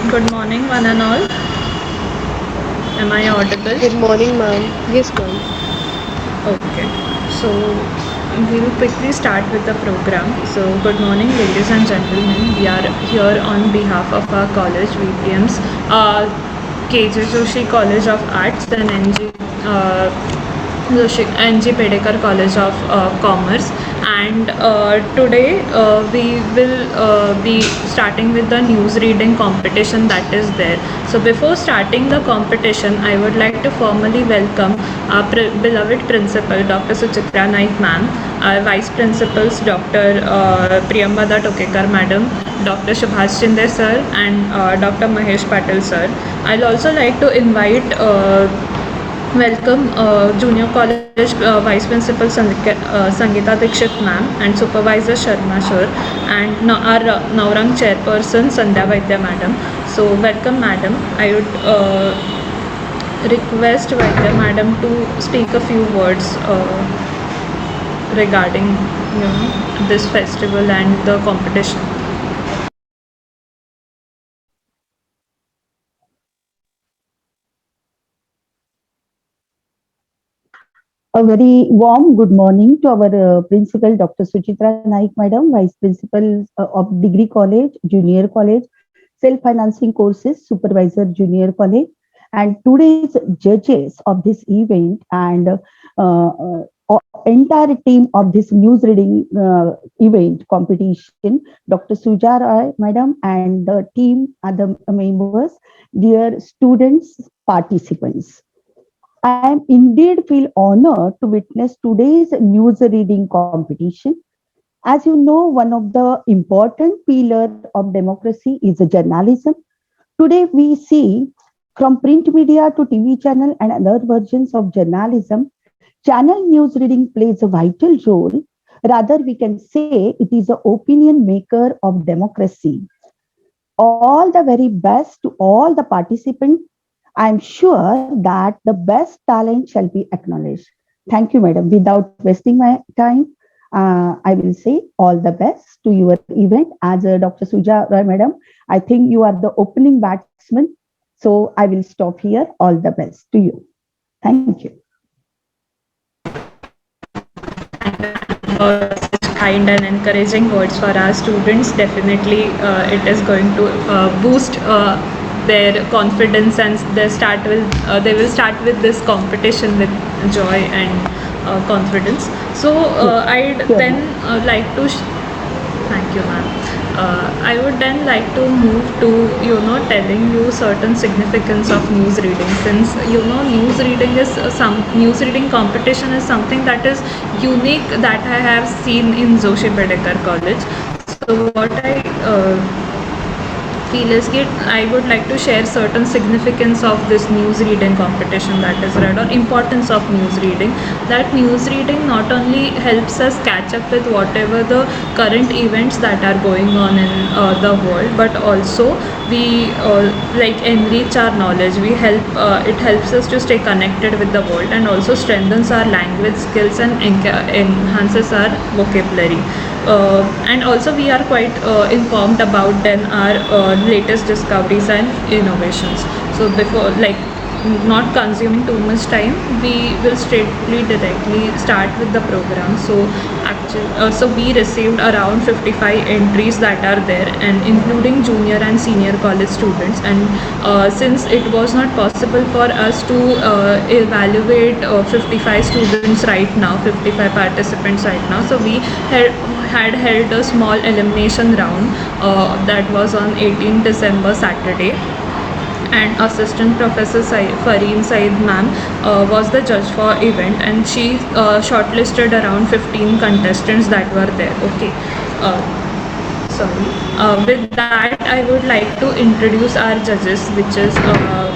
Good morning, one and all. Am I audible? Good morning, ma'am. Yes, ma'am. Okay. So we will quickly start with the program. So good morning, ladies and gentlemen. We are here on behalf of our college, VPM's, KJ Joshi College of Arts and NG Pedekar College of Commerce, and today we will be starting with the news reading competition that is there. So before starting the competition, I would like to formally welcome our beloved principal, Dr. Suchitra Naik ma'am, our vice principals, Dr. Priyambada Tokekar madam, Dr. Subhash Shinde sir, and Dr. Mahesh Patel sir. I'll also like to invite welcome Junior College Vice Principal Sangeeta Dikshit ma'am and Supervisor Sharma sir, and our Naurang Chairperson Sandhya Vaidya madam. So welcome madam. I would request Vaidya madam to speak a few words regarding this festival and the competition. A very warm good morning to our principal, Dr. Suchitra Naik, Madam, Vice Principal of Degree College, Junior College, Self-Financing Courses, Supervisor, Junior College, and today's judges of this event and entire team of this news reading event competition, Dr. Suja Roy, Madam, and the team, other members, dear students, participants. I am indeed feel honored to witness today's news reading competition. As you know, one of the important pillars of democracy is journalism. Today we see from print media to TV channel and other versions of journalism, channel news reading plays a vital role. Rather, we can say it is an opinion maker of democracy. All the very best to all the participants. I'm sure that the best talent shall be acknowledged. Thank you, madam. Without wasting my time, I will say all the best to your event. As Dr. Suja Roy, madam, I think you are the opening batsman. So I will stop here. All the best to you. Thank you. Such kind and encouraging words for our students. Definitely, it is going to boost their confidence, and they will start with this competition with joy and confidence. So I'd Sure, then like to thank you, ma'am. I would then like to move to telling you certain significance of news reading, since news reading is some news reading competition is something that is unique that I have seen in Joshi Bedekar College. So what I feel is that I would like to share certain significance of this news reading competition that is read, or importance of news reading. That news reading not only helps us catch up with whatever the current events that are going on in the world, but also we like enrich our knowledge. It helps us to stay connected with the world, and also strengthens our language skills and enhances our vocabulary. And also we are quite informed about then our latest discoveries and innovations. So before, like, not consuming too much time, we will straightly directly start with the program. So so we received around 55 entries that are there, and including junior and senior college students. And since it was not possible for us to evaluate 55 students right now, 55 participants right now, so we had held a small elimination round that was on 18 December, Saturday. And Assistant Professor Fareen Said ma'am was the judge for event, and she shortlisted around 15 contestants that were there. Okay. Sorry. With that, I would like to introduce our judges, which is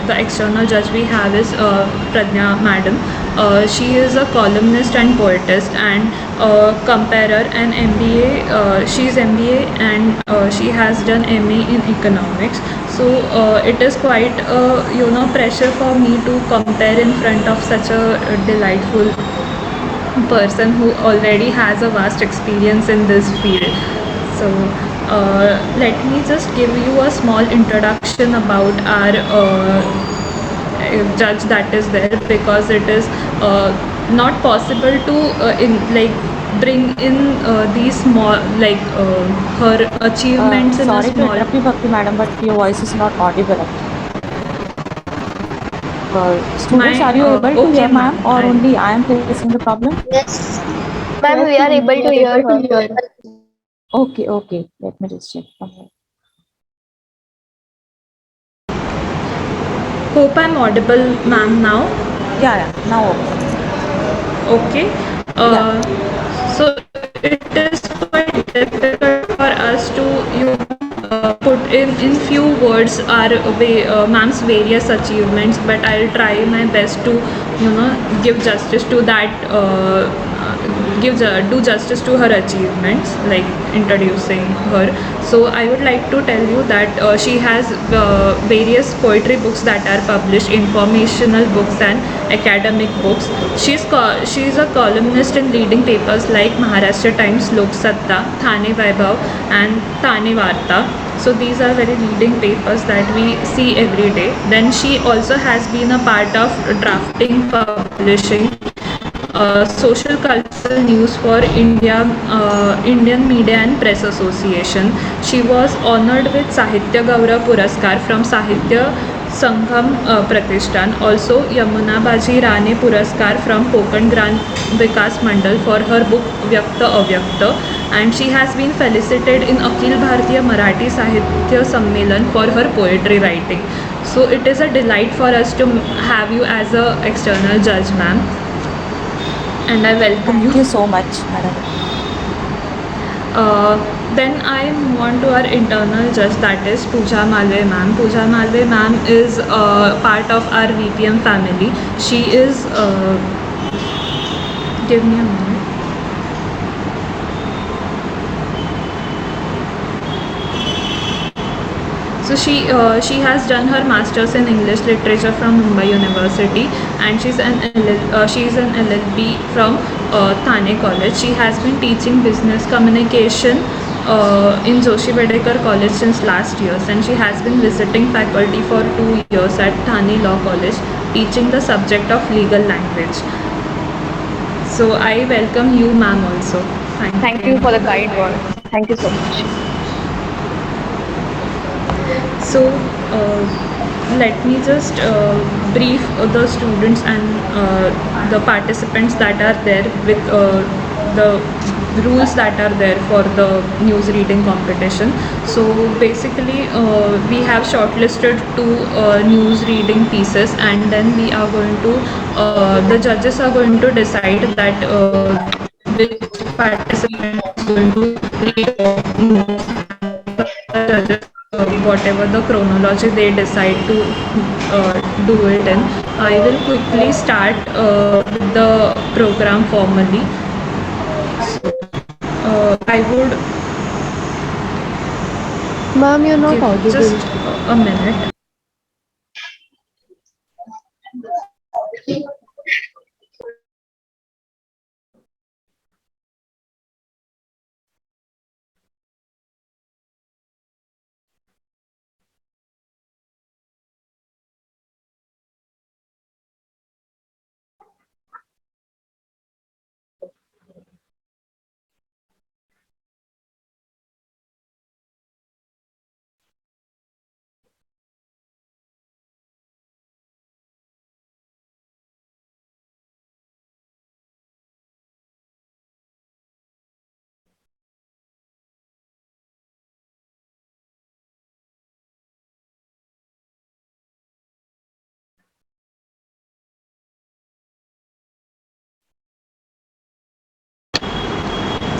the external judge we have is Pradnya madam. She is a columnist and poetess, and comparer and MBA. She's MBA, and she has done MA in economics. So it is quite pressure for me to compare in front of such a delightful person who already has a vast experience in this field. So let me just give you a small introduction about our judge that is there, because it is not possible to in like bring in these small her achievements in a Sorry to small. interrupt you, Bhakti madam, but your voice is not audible. Students, My are you able to okay, hear, ma'am, ma'am. or only I am facing the problem? Yes. Ma'am, we are able to hear her. Okay, okay. Let me just check from here. Hope I'm audible, ma'am, now. Yeah, now okay. Okay. Yeah. So it is quite difficult for us to put in few words our ma'am's various achievements, but I'll try my best to give justice to that. Do justice to her achievements, like introducing her. So I would like to tell you that she has various poetry books that are published, informational books and academic books. She's a columnist in leading papers like Maharashtra Times, Lok Satta, Thane Vaibhav and Thane Varta. So these are very leading papers that we see every day. Then she also has been a part of drafting, publishing, social cultural news for Indian Media and Press Association. She was honored with Sahitya Gaurav Puraskar from Sahitya Sangam Pratishthan. Also Yamuna Baji Rane Puraskar from Konkan Gran Vikas Mandal for her book Vyakta Avyakta. And she has been felicitated in Akhil Bharatiya Marathi Sahitya Sammelan for her poetry writing. So it is a delight for us to have you as a external judge, ma'am, and I welcome Thank you. you so much, madam. Then I move on to our internal judge, that is Pooja Malve ma'am. Pooja Malve ma'am is part of our VPM family. She is, give me a minute. So she has done her masters in English literature from Mumbai University, and she's an LLB from Thane College. She has been teaching business communication in Joshi Bedekar College since last years, and she has been visiting faculty for 2 years at Thane Law College, teaching the subject of legal language. So I welcome you, ma'am, also. Thank you for the kind words. Thank you so much. So let me just brief the students and the participants that are there with the rules that are there for the news reading competition. So basically we have shortlisted two news reading pieces, and then we are going to the judges are going to decide that which participant is going to read judges, whatever the chronology they decide to do it in. I will quickly start with the program formally. I would Ma'am, you're not give audible. just a minute.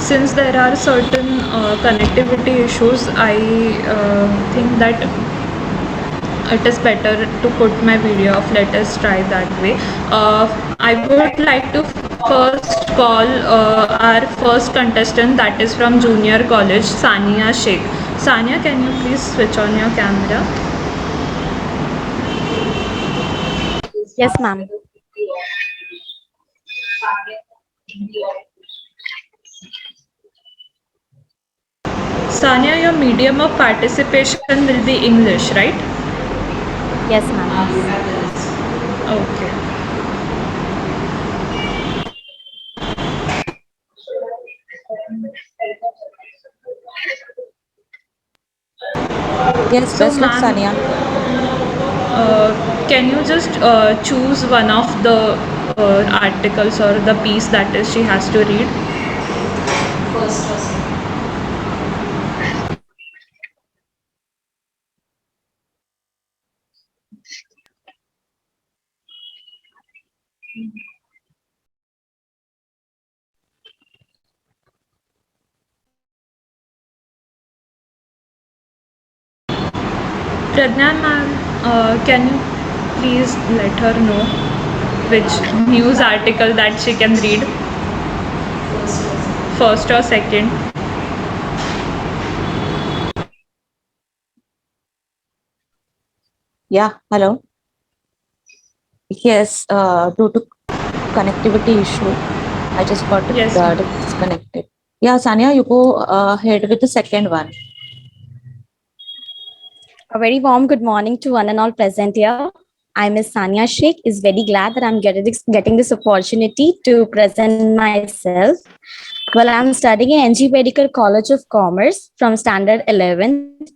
Since there are certain connectivity issues, I think that it is better to put my video off. Let us try that way. I would like to first call our first contestant, that is from junior college, Sania Sheikh. Sania, can you please switch on your camera? Yes, ma'am. Sanya, your medium of participation will be English, right? Yes, ma'am. Okay. Yes, So, best luck, ma'am, Sania. can you just choose one of the articles or the piece that is she has to read? Pradnya ma'am, can you please let her know which news article that she can read? First or second? Yeah, hello. Yes, due to connectivity issue, I just got Yes, ma'am. disconnected. Yeah, Sania, you go ahead with the second one. A very warm good morning to one and all present here. I, Miss Sania Sheikh, is very glad that I'm getting this opportunity to present myself. Well, I'm studying in NG Medical College of Commerce from Standard 11th.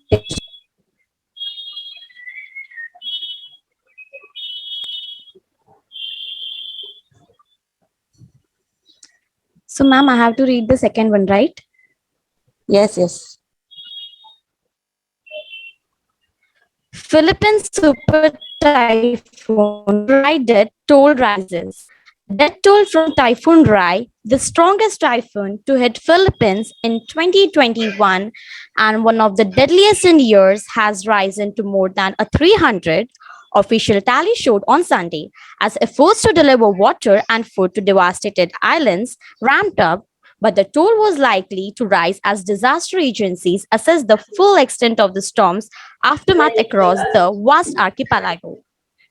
So, ma'am, I have to read the second one, right? Yes, yes. Philippines super typhoon Rai death toll rises. Death toll from Typhoon Rai, the strongest typhoon to hit Philippines in 2021 and one of the deadliest in years, has risen to more than a 300. Official tally showed on Sunday as efforts to deliver water and food to devastated islands ramped up, but the toll was likely to rise as disaster agencies assess the full extent of the storm's aftermath across the vast archipelago.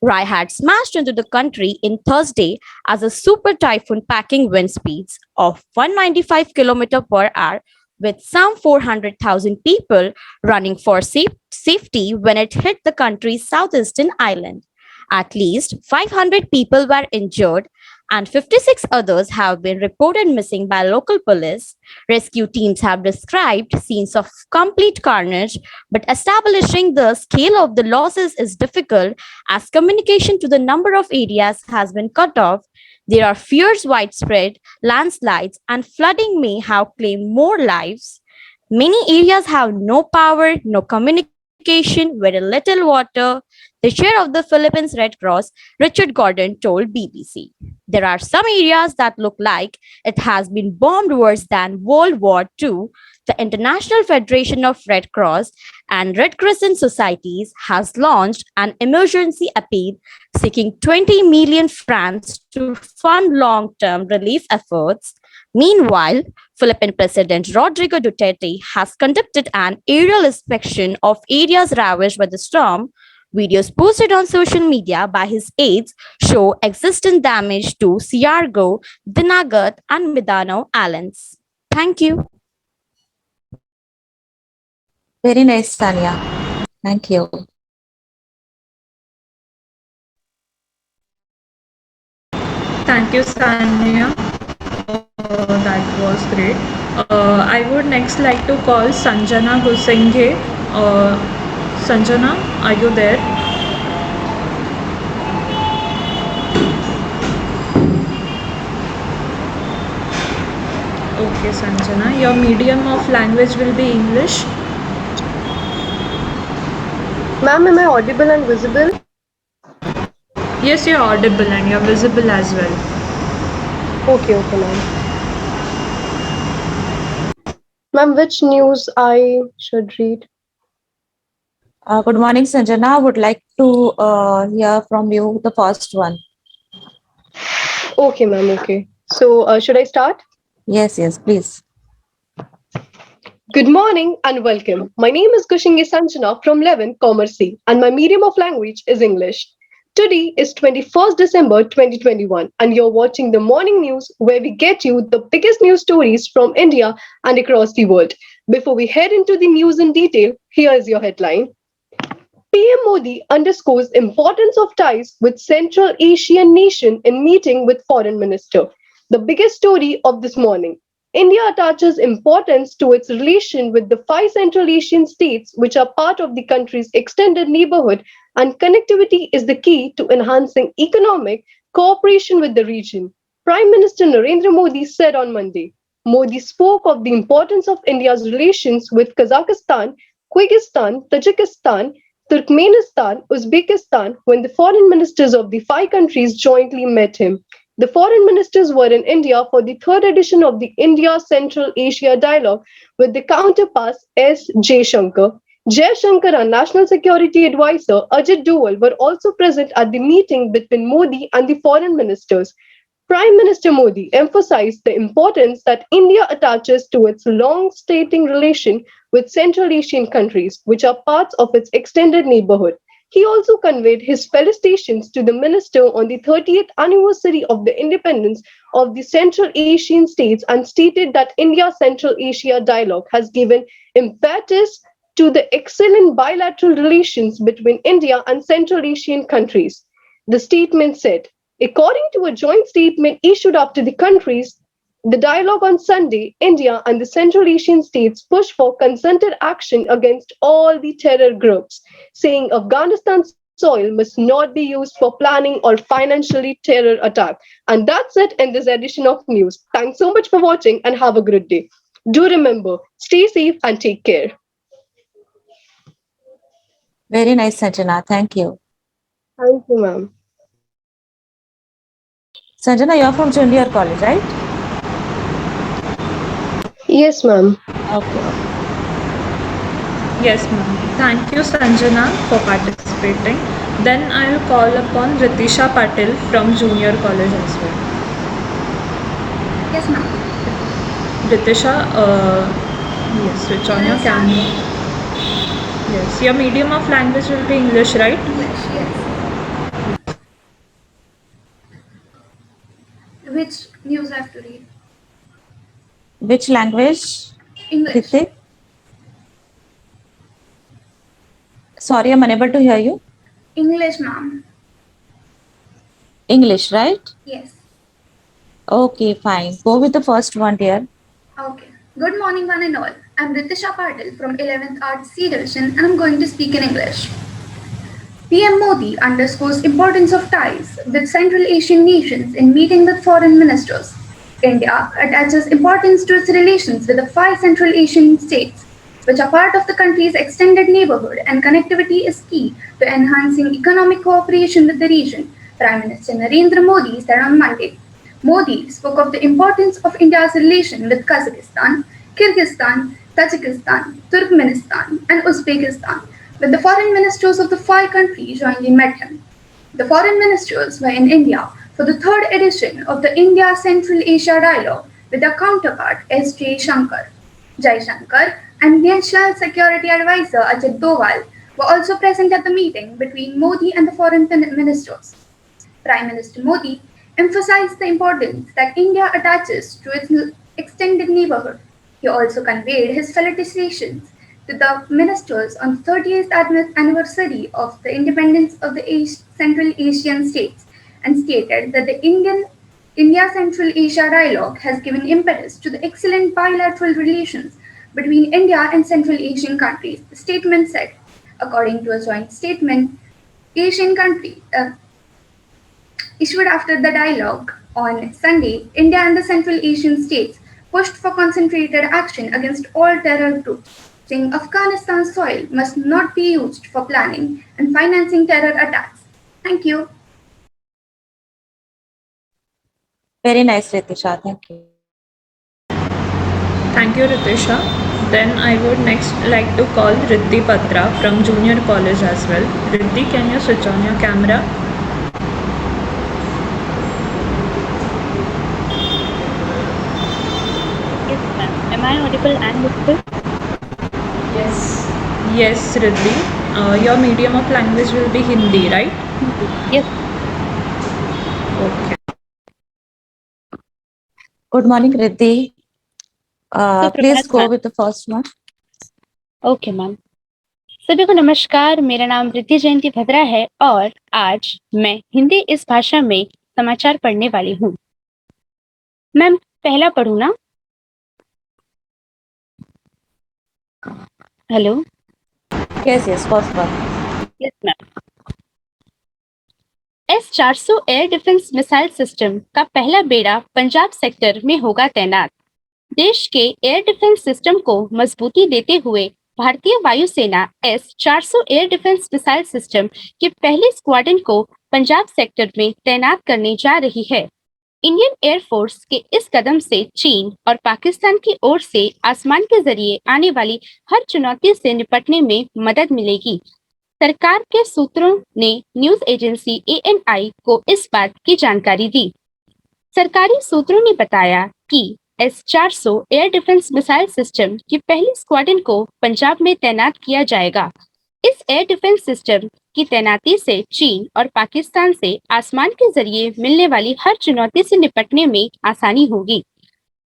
Rai had smashed into the country in Thursday as a super typhoon packing wind speeds of 195 km per hour, with some 400,000 people running for safety when it hit the country's southeastern island. At least 500 people were injured and 56 others have been reported missing by local police. Rescue teams have described scenes of complete carnage, but establishing the scale of the losses is difficult as communication to the number of areas has been cut off. There are fears widespread landslides and flooding may have claimed more lives. Many areas have no power, no communication, very little water. The chair of the Philippines Red Cross, Richard Gordon, told BBC. There are some areas that look like it has been bombed worse than World War II. The International Federation of Red Cross and Red Crescent Societies has launched an emergency appeal seeking 20 million francs to fund long-term relief efforts. Meanwhile, Philippine President Rodrigo Duterte has conducted an aerial inspection of areas ravaged by the storm. Videos posted on social media by his aides show existing damage to Siargao, Dinagat, and Mindanao Islands. Thank you. Very nice, Sania. Thank you. Thank you, Sanya. That was great. I would next like to call Sanjana Husenghe. Sanjana, are you there? Okay, Sanjana. Your medium of language will be English. Ma'am, am I audible and visible? Yes, you're audible and you're visible as well. Okay, ma'am. Ma'am, which news I should read? Good morning, Sanjana. Would like to hear from you the first one. Okay, ma'am, okay. So, should I start? Yes, yes, please. Good morning and welcome. My name is Kushingi Sanjana from 11 Commerce C, and my medium of language is English. Today is 21st December 2021 and you're watching the morning news where we get you the biggest news stories from India and across the world. Before we head into the news in detail, here is your headline. PM Modi underscores importance of ties with Central Asian nation in meeting with Foreign Minister. The biggest story of this morning. India attaches importance to its relation with the five Central Asian states which are part of the country's extended neighborhood, and connectivity is the key to enhancing economic cooperation with the region. Prime Minister Narendra Modi said on Monday. Modi spoke of the importance of India's relations with Kazakhstan, Kyrgyzstan, Tajikistan, Turkmenistan, Uzbekistan when the foreign ministers of the five countries jointly met him. The foreign ministers were in India for the third edition of the India Central Asia Dialogue with the counterparts S. Jaishankar. Jaishankar and National Security Advisor Ajit Doval were also present at the meeting between Modi and the foreign ministers. Prime Minister Modi emphasized the importance that India attaches to its long-standing relation with Central Asian countries, which are parts of its extended neighborhood. He also conveyed his felicitations to the minister on the 30th anniversary of the independence of the Central Asian states and stated that India-Central Asia dialogue has given impetus to the excellent bilateral relations between India and Central Asian countries. The statement said, according to a joint statement issued after the countries, the dialogue on Sunday, India and the Central Asian states pushed for concerted action against all the terror groups, saying Afghanistan's soil must not be used for planning or financially terror attack. And that's it in this edition of news. Thanks so much for watching and have a good day. Do remember, stay safe and take care. Very nice, Sanjana. Thank you. Thank you, ma'am. Sanjana, you're from Junior College, right? Yes, ma'am. Okay. Yes, ma'am. Thank you, Sanjana, for participating. Then I'll call upon Ritisha Patil from Junior College as well. Yes, ma'am. Ritisha, yes, switch on your camera. Yes, your medium of language will be English, right? English, yes. Which news I have to read? Which language? English. Ritik? Sorry, I'm unable to hear you. English, ma'am. English, right? Yes. Okay, fine. Go with the first one, dear. Okay. Good morning, one and all. I'm Ritisha Patil from 11th Art C Division and I'm going to speak in English. PM Modi underscores importance of ties with Central Asian nations in meeting with foreign ministers. India attaches importance to its relations with the five Central Asian states, which are part of the country's extended neighborhood, and connectivity is key to enhancing economic cooperation with the region, Prime Minister Narendra Modi said on Monday. Modi spoke of the importance of India's relation with Kazakhstan, Kyrgyzstan, Tajikistan, Turkmenistan, and Uzbekistan, when the foreign ministers of the five countries jointly met him. The foreign ministers were in India for the third edition of the India Central Asia Dialogue with their counterpart S. Jaishankar and National Security Advisor Ajit Doval were also present at the meeting between Modi and the foreign ministers. Prime Minister Modi emphasized the importance that India attaches to its extended neighborhood. He also conveyed his felicitations to the ministers on the 30th anniversary of the independence of the Central Asian states and stated that the India-Central Asia dialogue has given impetus to the excellent bilateral relations between India and Central Asian countries, the statement said. According to a joint statement, Asian country issued after the dialogue on Sunday, India and the Central Asian states pushed for concentrated action against all terror groups, saying Afghanistan's soil must not be used for planning and financing terror attacks. Thank you. Very nice, Ritisha. Thank you. Thank you, Ritisha. Then I would next like to call Riddhi Patra from Junior College as well. Riddhi, can you switch on your camera? Yes, ma'am. Am I audible and visible? Yes. Yes, Riddhi. Your medium of language will be Hindi, right? Yes. Okay. Good morning, Riddhi. Please go with the first one. Okay ma'am. सभी को नमस्कार, मेरा नाम रिद्धि जयंती भद्रा है और आज मैं हिंदी इस भाषा में समाचार पढ़ने वाली हूँ। मैम पहला पढ़ू ना? Hello. Yes, first one. Yes ma'am. S-400 air defence missile system का पहला बेड़ा पंजाब सेक्टर में होगा तैनात। देश के एयर डिफेंस सिस्टम को मजबूती देते हुए भारतीय वायुसेना S-400 air defence missile system के पहले स्क्वाड्रन को पंजाब सेक्टर में तैनात करने जा रही है। इंडियन एयरफोर्स के इस कदम से चीन और पाकिस्तान की ओर से आसमान के जरिए आने वाली हर चुनौती से निपटने में मदद मिलेगी। सरकार के सूत्रों ने न्यूज एजेंसी ANI को इस बात की जानकारी दी। सरकारी सूत्रों ने बताया कि S-400 air defence missile system की पहली स्क्वाड्रन को पंजाब में तैनात किया जाएगा। इस एयर डिफेंस सिस्टम की तैनाती से चीन और पाकिस्तान से आसमान के जरिए मिलने वाली हर चुनौती से निपटने में आसानी होगी।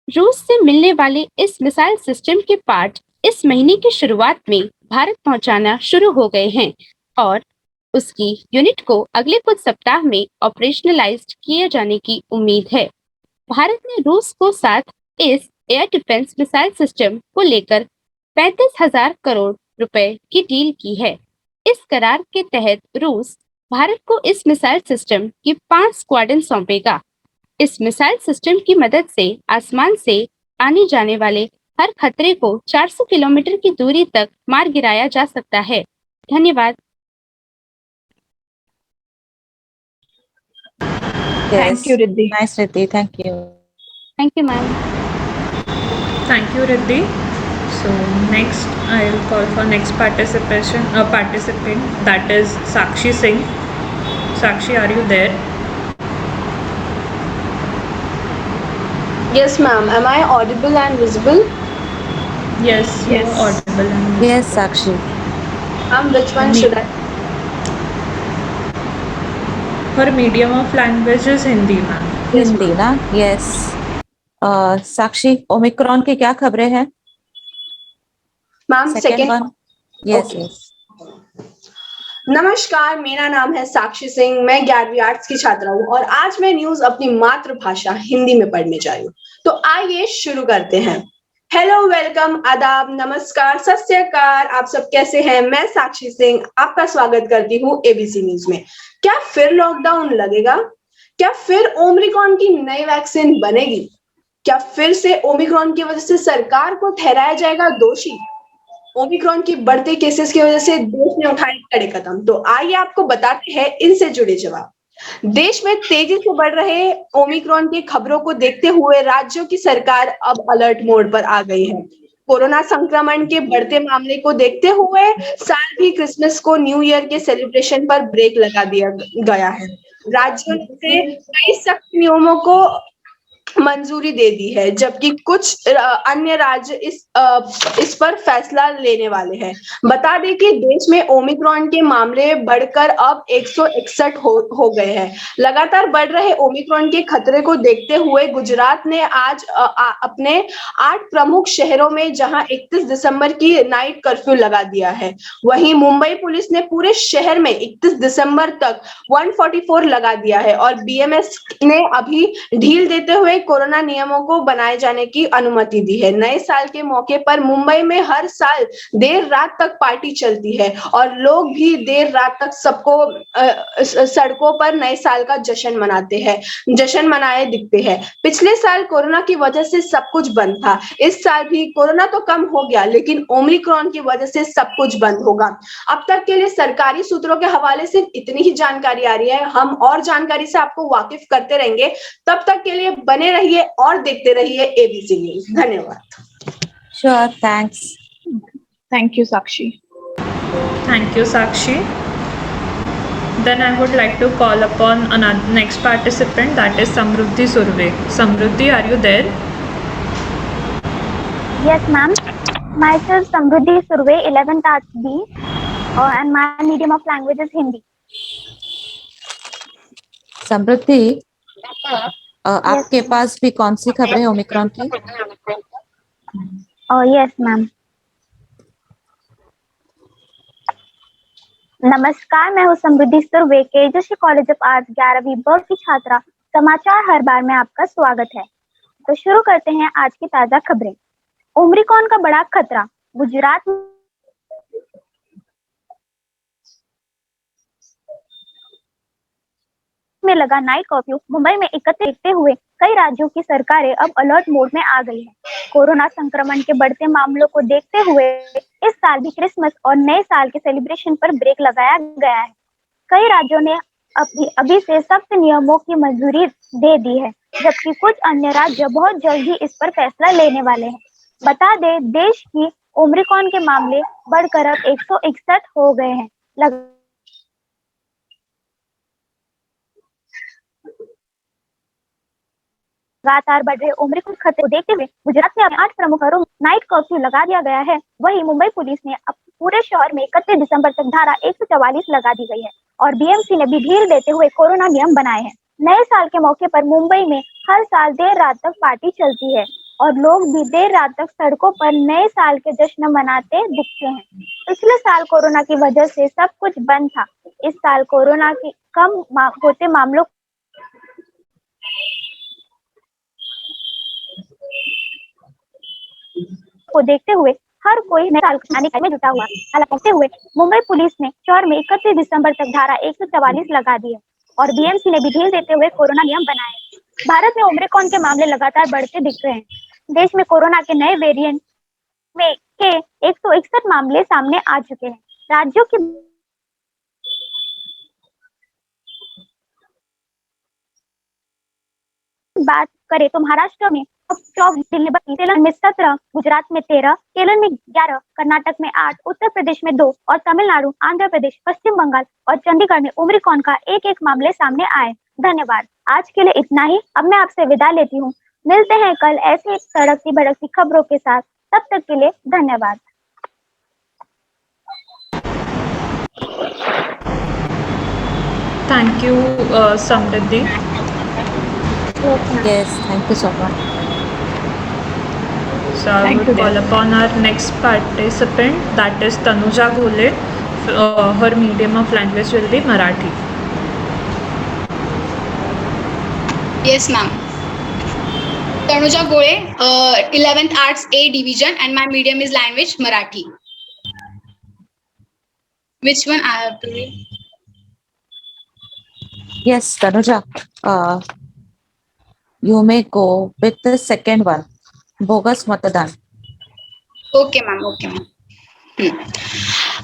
रूस से मिलने वाले इस मिसाइल सिस्टम के पार्ट इस महीने की शुरुआत में भारत पहुंचाना शुरू हो गए हैं और उसकी यूनिट को अगले कुछ सप्ताह में ऑपरेशनलाइज्ड किए जाने की उम्मीद है। भारत ने रूस को साथ इस एयर डिफेंस मिसाइल सिस्टम को लेकर 35,000 करोड़ रुपए की डील की है। इस करार के तहत रूस भारत को इस मिसाइल सिस्टम की 5 स्क्वाड्रन सौंपेगा। इस मिसाइल सिस्टम की मदद से आसमान से आने जाने वाले हर खतरे को 400 किलोमीटर की दूरी तक मार गिराया जा सकता है। धन्यवाद। Yes. Thank you, Riddhi. Nice, Riddhi. Thank you. Thank you ma'am. Thank you, Riddhi. So next, I will call for next participant, that is Sakshi Singh. Sakshi, are you there? Yes, ma'am. Am I audible and visible? Yes, you are audible. Yes, Sakshi. Ma'am, which one should I? Her medium of language is Hindi, ma'am. Hindi ना? Yes. साक्षी, Omicron की क्या खबरें हैं? Ma'am, second one. Yes, Okay. yes. नमस्कार, मेरा नाम है साक्षी सिंह। मैं 11वीं आर्ट्स की छात्रा हूँ और आज मैं न्यूज अपनी मातृभाषा हिंदी में पढ़ने जा रही हूँ। तो आइए शुरू करते हैं। हेलो, वेलकम, आदाब, नमस्कार, सत श्री अकाल। आप सब कैसे हैं? मैं साक्षी सिंह आपका स्वागत करती हूँ ABC न्यूज में। क्या फिर लॉकडाउन लगेगा? क्या फिर ओमिक्रॉन की नई वैक्सीन बनेगी? क्या फिर से ओमिक्रॉन की वजह से सरकार को ठहराया जाएगा दोषी? ओमिक्रॉन की बढ़ते केसेस की वजह से देश ने उठाए कड़े कदम। तो आइए आपको बताते हैं इनसे जुड़े जवाब। देश में तेजी से बढ़ रहे ओमिक्रॉन की खबरों को देखते हुए राज्यों की सरकार अब अलर्ट मोड पर आ गई है। कोरोना संक्रमण के बढ़ते मामले को देखते हुए साल भी क्रिसमस को न्यू ईयर के सेलिब्रेशन पर ब्रेक लगा दिया गया है। राज्यों ने कई सख्त नियमों को मंजूरी दे दी है, जबकि कुछ अन्य राज्य इस पर फैसला लेने वाले हैं। बता दें कि देश में ओमिक्रॉन के मामले बढ़कर अब 161 हो गए हैं। लगातार बढ़ रहे ओमिक्रॉन के खतरे को देखते हुए गुजरात ने आज अपने 8 प्रमुख शहरों में जहां 31 दिसंबर की नाइट कर्फ्यू लगा दिया है, वहीं मुंबई पुलिस ने पूरे शहर में 31 दिसंबर तक 144 लगा दिया है और BMS ने अभी ढील देते हुए कोरोना नियमों को बनाए जाने की अनुमति दी है। नए साल के मौके पर मुंबई में हर साल देर रात तक पार्टी चलती है और लोग भी देर रात तक सड़कों पर नए साल का जश्न मनाए दिखते हैं। पिछले साल कोरोना की वजह से सब कुछ बंद था। इस साल भी कोरोना तो कम हो गया, लेकिन ओमिक्रॉन की वजह से सब कुछ बंद होगा। अब तक के लिए सरकारी सूत्रों के हवाले से इतनी ही जानकारी आ रही है। हम और जानकारी से आपको वाकिफ करते रहेंगे। तब तक के लिए बने रहिए और देखते रहिए ABC न्यूज। धन्यवाद। Sure, thanks. Thank you, Sakshi. Thank you, Sakshi. Then I would like to call upon another next participant, that is Samruddhi Surve. Samruddhi, are you there? Yes, ma'am. Myself Samruddhi Surve, 11th Arts B, and my medium of language is Hindi. समृद्धि, आपके पास भी कौन सी खबरें Omicron की? Yes ma'am. नमस्कार, मैं हूँ समृद्धि Surve, केजश्री college of arts 11वीं ब की छात्रा। समाचार हर बार में आपका स्वागत है। तो शुरू करते हैं आज की ताजा खबरें। ओमिक्रॉन का बड़ा खतरा, गुजरात में लगा नाइट कर्फ्यू। मुंबई में एकत्र देखते हुए कई राज्यों की सरकारें अब अलर्ट मोड में आ गई है। कोरोना संक्रमण के बढ़ते मामलों को देखते हुए इस साल भी क्रिसमस और नए साल के सेलिब्रेशन पर ब्रेक लगाया गया है। कई राज्यों ने अभी से सख्त नियमों की मंजूरी दे दी है, जबकि कुछ अन्य राज्य बहुत जल्द ही इस पर फैसला लेने वाले हैं। बता दें, देश की ओमिक्रॉन के मामले बढ़कर अब 161 हो गए हैं। लगातार बढ़ रहे ओमिक्रॉन खतरे को देखते हुए गुजरात में अब 8 प्रमुख शहरों में नाइट कर्फ्यू लगा दिया गया है। वहीं मुंबई पुलिस ने अब पूरे शहर में 31 दिसंबर तक धारा 144 लगा दी गई है और बीएमसी ने भी ढील देते हुए कोरोना नियम बनाए हैं। नए साल के मौके पर मुंबई में हर साल देर रात तक पार्टी चलती है और लोग भी देर रात तक सड़कों पर नए साल के जश्न मनाते दिखते हैं। पिछले साल कोरोना की वजह से सब कुछ बंद था। इस साल कोरोना के कम होते मामलों को देखते हुए हर कोई नए साल मनाने में जुटा हुआ। हालांकि हुए मुंबई पुलिस ने शहर में 31 दिसंबर तक धारा 144 लगा दी है और बीएमसी ने भी ढील देते हुए कोरोना नियम बनाए। भारत में ओमिक्रॉन के मामले लगातार बढ़ते दिख रहे हैं। देश में कोरोना के नए वेरिएंट में के 161 मामले सामने आ चुके हैं। राज्यों की बात करें तो महाराष्ट्र में 24 दिल्ली में 22, तेलंगाना में 17, गुजरात में 13, केरल में 11, कर्नाटक में 8, उत्तर प्रदेश में 2 और तमिलनाडु, आंध्र प्रदेश, पश्चिम बंगाल और चंडीगढ़ में ओमिक्रॉन का एक मामले सामने आए। धन्यवाद। आज के लिए इतना ही। अब मैं आपसे विदा लेती हूँ। मिलते हैं कल ऐसे तड़कती भड़कती खबरों के साथ। तब तक के लिए धन्यवाद। Thank you, Samriddhi. Yes, thank you so much. So I would call upon our next participant, that is Tanuja Ghole. Her medium of language will be Marathi. Yes, ma'am. Tanuja Ghole, 11th Arts A Division, and my medium is language Marathi. Which one I have to read? Yes, Tanuja, you may go with the second one, bogus matadan. Okay, ma'am. Okay, ma'am.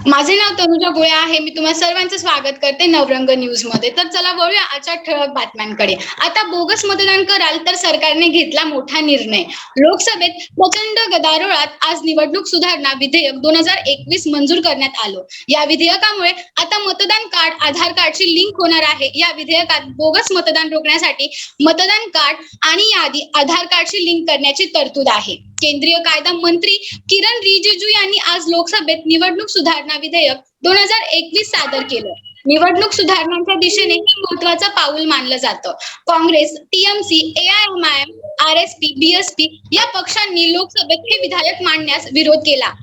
माझे नाव तनुजा गोळे आहे. मी तुम्हा सर्वांचं स्वागत करते Navrang news मध्ये. तर चला वळूया आजच्या ठळक बातम्यांकडे. आता बोगस मतदान कराल तर सरकारने घेतला मोठा निर्णय. लोकसभेत प्रचंड गदारोळात आज निवडणूक सुधारणा विधेयक 2021 मंजूर करण्यात आलं. या विधेयकामुळे आता मतदान कार्ड आधार कार्डशी लिंक होणार आहे. या विधेयकात बोगस मतदान रोखण्यासाठी मतदान कार्ड आणि यादी आधार कार्डशी लिंक करण्याची तरतूद आहे. केंद्रीय कायदा मंत्री किरण रिजिजू यांनी आज लोकसभेत निवडणूक सुधारणा विधेयक 2021 सादर केलं. निवडणूक सुधारणांच्या दिशेने हे महत्वाचं पाऊल मानलं जातं. Congress, TMC, AIMIM, RSP, BSP या पक्षांनी लोकसभेत हे विधेयक मांडण्यास विरोध केला.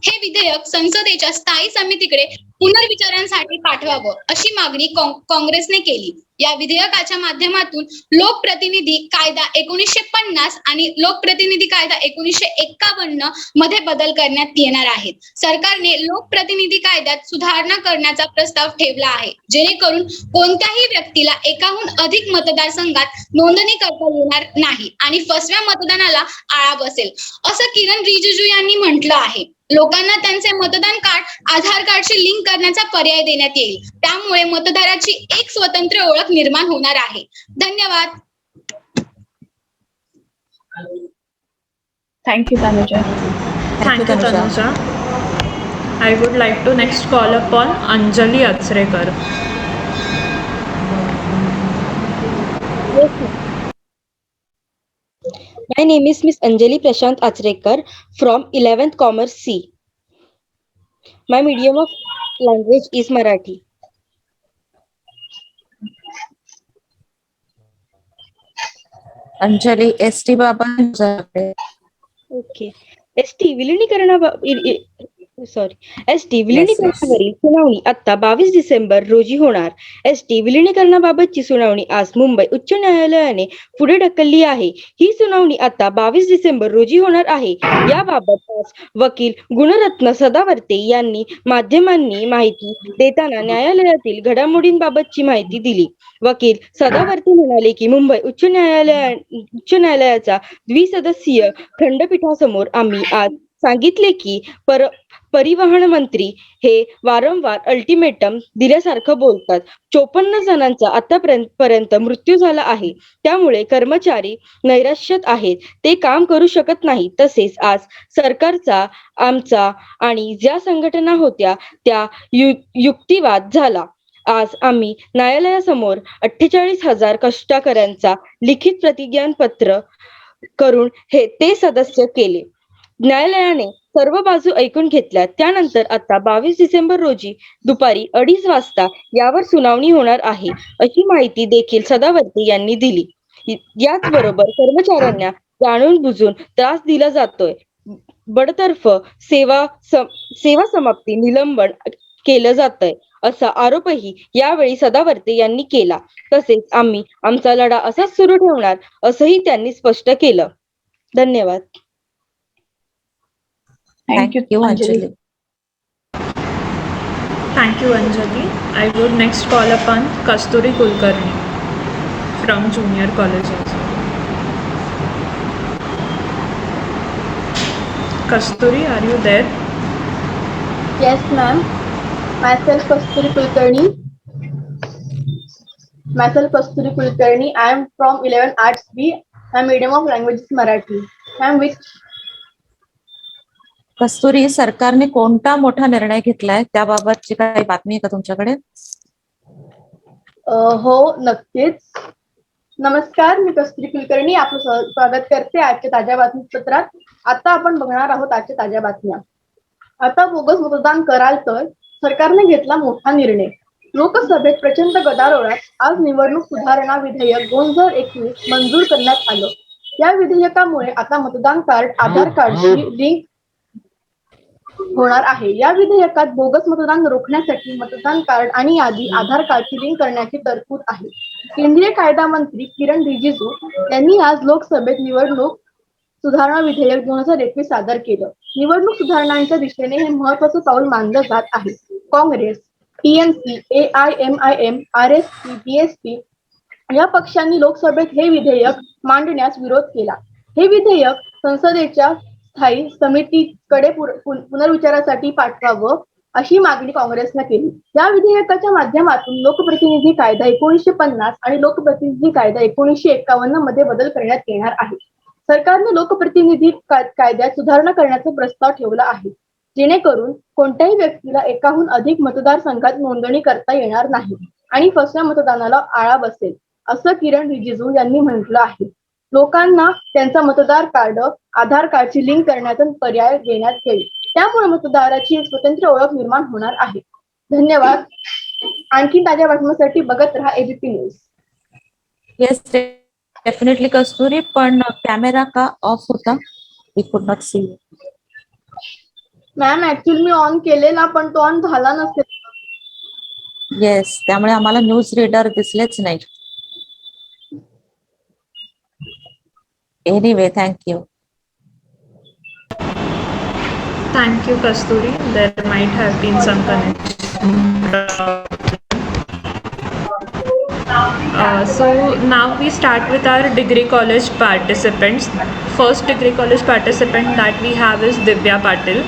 हे विधेयक संसदेच्या स्थायी समितीकडे पुनर्विचारांसाठी पाठवावं अशी मागणी काँग्रेसने केली. या विधेयकाच्या माध्यमातून लोकप्रतिनिधी कायदा 1950 आणि लोकप्रतिनिधी कायदा 1951 मध्ये बदल करण्यात येणार आहेत. सरकारने लोकप्रतिनिधी कायद्यात सुधारणा करण्याचा प्रस्ताव ठेवला आहे, जेणेकरून कोणत्याही व्यक्तीला एकाहून अधिक मतदारसंघात नोंदणी करता येणार नाही आणि फसव्या मतदानाला आळा बसेल, असं किरण रिजिजू यांनी म्हटलं आहे. लोकांना त्यांचे मतदान कार्ड आधार कार्डशी लिंक करण्याचा पर्याय देण्यात येईल. त्यामुळे मतदाराची एक स्वतंत्र ओळख निर्माण होणार आहे. धन्यवाद. Thank you, Tanuja. Thank you, Tanuja. I would like to next call upon Anjali Achrekar. My name is Miss Anjali Prashant Achrekar from 11th Commerce C. My medium of language is Marathi. Anjali, ST Baba. Okay. ST Yes, yes. विलिनीकरणावरील सुनावणी आता 22 December रोजी होणार. ST विलिनीकरणाबाबतची सुनावणी आज मुंबई उच्च न्यायालयाने पुढे ढकलली आहे. ही सुनावणी आता 22 डिसेंबर रोजी होणार आहे. याबाबत आज वकील गुणरत्न सदावर्ते यांनी माध्यमांनी माहिती देताना न्यायालयातील घडामोडींबाबतची माहिती दिली. वकील सदावर्ते म्हणाले की मुंबई उच्च न्यायालयाचा द्विसदस्यीय खंडपीठासमोर आम्ही आज सांगितले की परिवहन मंत्री हे वारंवार अल्टिमेटम दिल्यासारखं बोलतात. 54 जणांचा आतापर्यंत मृत्यू झाला आहे. त्यामुळे कर्मचारी नैराश्यात आहेत. ते काम करू शकत नाही. तसेच आज सरकारचा, आमचा आणि ज्या संघटना होत्या त्या युक्तिवाद झाला. आज आम्ही न्यायालयासमोर 48,000 कष्टकऱ्यांचा लिखित प्रतिज्ञापत्र करून ते सदस्य केले. न्यायालयाने सर्व बाजू ऐकून घेतल्या. त्यानंतर आता 22 डिसेंबर रोजी दुपारी 2:30 वाजता यावर सुनावणी होणार आहे, अशी माहिती देखील सदावर्ते यांनी दिली. याचबरोबर कर्मचाऱ्यांना जाणून बुजून त्रास दिला जातोय. बडतर्फ सेवा समाप्ती निलंबन केलं जातंय असा आरोपही यावेळी सदावर्ते यांनी केला. तसेच आम्ही आमचा लढा असाच सुरू ठेवणार असंही त्यांनी स्पष्ट केलं. धन्यवाद. Thank you, Anjali. Thank you, Anjali. I would next call upon Kasturi Kulkarni from junior colleges. Kasturi, are you there? Yes, ma'am. Myself Kasturi Kulkarni. I am from 11 Arts B. My medium of language is Marathi. Ma'am, which कस्तुरी, सरकारने कोणता मोठा निर्णय घेतलाय त्याबाबतची काही बातमी आहे का तुमच्याकडे? हो, नक्कीच. नमस्कार, मी कस्तुरी कुलकर्णी आपलं स्वागत करते आजच्या ताज्या बातमीपत्रात. आता आपण बघणार आहोत आजच्या ताज्या बातम्या. आता बोगस मतदान कराल तर सरकारने घेतला मोठा निर्णय. लोकसभेत प्रचंड गदारोळात आज निवडणूक सुधारणा विधेयक 2021 मंजूर करण्यात आलं. या विधेयकामुळे आता मतदान कार्ड आधार कार्डशी लिंक होणार आहे. या विधेयकात बोगस मतदान रोखण्यासाठी मतदान कार्ड आणि यादी आधार कार्डची लिंक करण्याची तरतूद आहे. केंद्रीय कायदा मंत्री किरण रिजिजू यांनी आज लोकसभेत निवडणूक सुधारणा विधेयक 2021 सादर केलं. निवडणूक सुधारणांच्या दिशेने हे महत्वाचं पाऊल मानलं जात आहे. Congress, TMC, AIMIM, RSP, BSP या पक्षांनी लोकसभेत हे विधेयक मांडण्यास विरोध केला. हे विधेयक संसदेच्या स्थायी समितीकडे पुनर्विचारासाठी पाठवावं अशी मागणी काँग्रेसने केली. या विधेयकाच्या माध्यमातून लोकप्रतिनिधी कायदा 1950 आणि लोकप्रतिनिधी कायदा 1951 मध्ये बदल करण्यात येणार आहे. सरकारने लोकप्रतिनिधी कायद्यात सुधारणा करण्याचा प्रस्ताव ठेवला आहे, जेणेकरून कोणत्याही व्यक्तीला एकाहून अधिक मतदारसंघात नोंदणी करता येणार नाही आणि फसव्या मतदानाला आळा बसेल, असं किरण रिजिजू यांनी म्हटलं आहे. लोकांना त्यांचा मतदार कार्ड आधार कार्डची लिंक करण्याचा पर्याय देण्यात येईल. त्यामुळे मतदाराची एक स्वतंत्र ओळख निर्माण होणार आहे. धन्यवाद. आणखी ताज्या बातम्यांसाठी बघत रहा ABP news. Yes, definitely Kasturi, पण कॅमेरा का ऑफ होता? We could not see. Ma'am, actually मी ऑन केलेला पण तो ऑन झाला नसेल. येस, त्यामुळे आम्हाला न्यूज रीडर दिसलेच नाही. Anyway, thank you. Thank you, Kasturi. There might have been some connection. So now we start with our degree college participants. First degree college participant that we have is Divya Patil.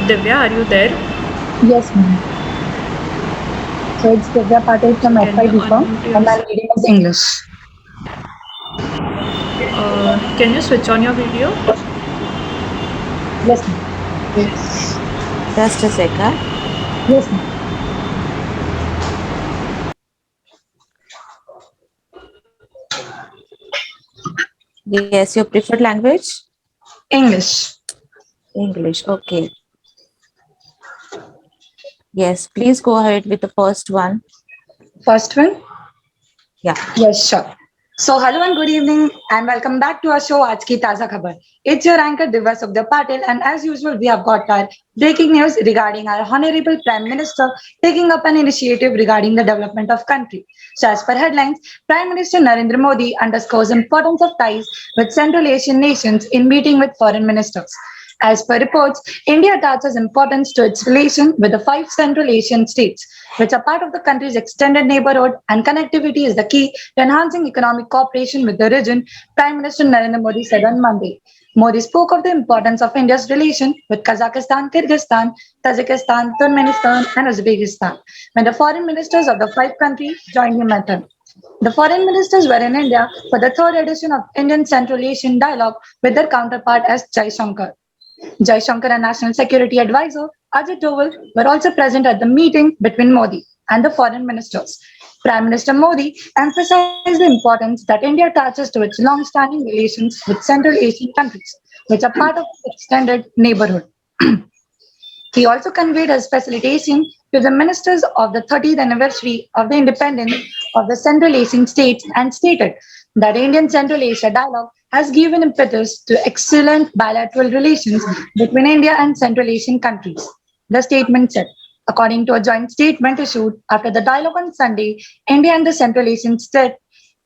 Divya, are you there? Yes, ma'am. So it's Divya Patil from FY BCom and I'm reading as English. Can you switch on your video? Yes, ma'am. Yes. Just a second. Yes, ma'am. Yes, your preferred language? English. English, okay. Yes, please go ahead with the first one. First one? Yeah. Yes, sure. So hello and good evening and welcome back to our show Aaj Ki Taza Khabar. It's your anchor Divya Sukhdev Patil and as usual we have got our breaking news regarding our Honorable Prime Minister taking up an initiative regarding the development of country. So as per headlines, Prime Minister Narendra Modi underscores importance of ties with Central Asian nations in meeting with foreign ministers. As per reports, India attaches importance to its relation with the five Central Asian states, which are part of the country's extended neighborhood, and connectivity is the key to enhancing economic cooperation with the region, Prime Minister Narendra Modi said on Monday. Modi spoke of the importance of India's relation with Kazakhstan, Kyrgyzstan, Tajikistan, Turkmenistan, and Uzbekistan when the foreign ministers of the five countries joined him at him. The foreign ministers were in India for the third edition of Indian Central Asian Dialogue with their counterpart as Jai Shankar. Jai Shankar and National Security Advisor Ajit Doval were also present at the meeting between Modi and the foreign ministers. Prime Minister Modi emphasized the importance that India attaches to its long-standing relations with Central Asian countries, which are part of its extended neighborhood. He also conveyed his facilitation to the ministers of the 30th anniversary of the independence of the Central Asian states and stated that Indian Central Asia Dialogue has given impetus to excellent bilateral relations between India and Central Asian countries. The statement said, according to a joint statement issued after the dialogue on Sunday, India and the Central Asian state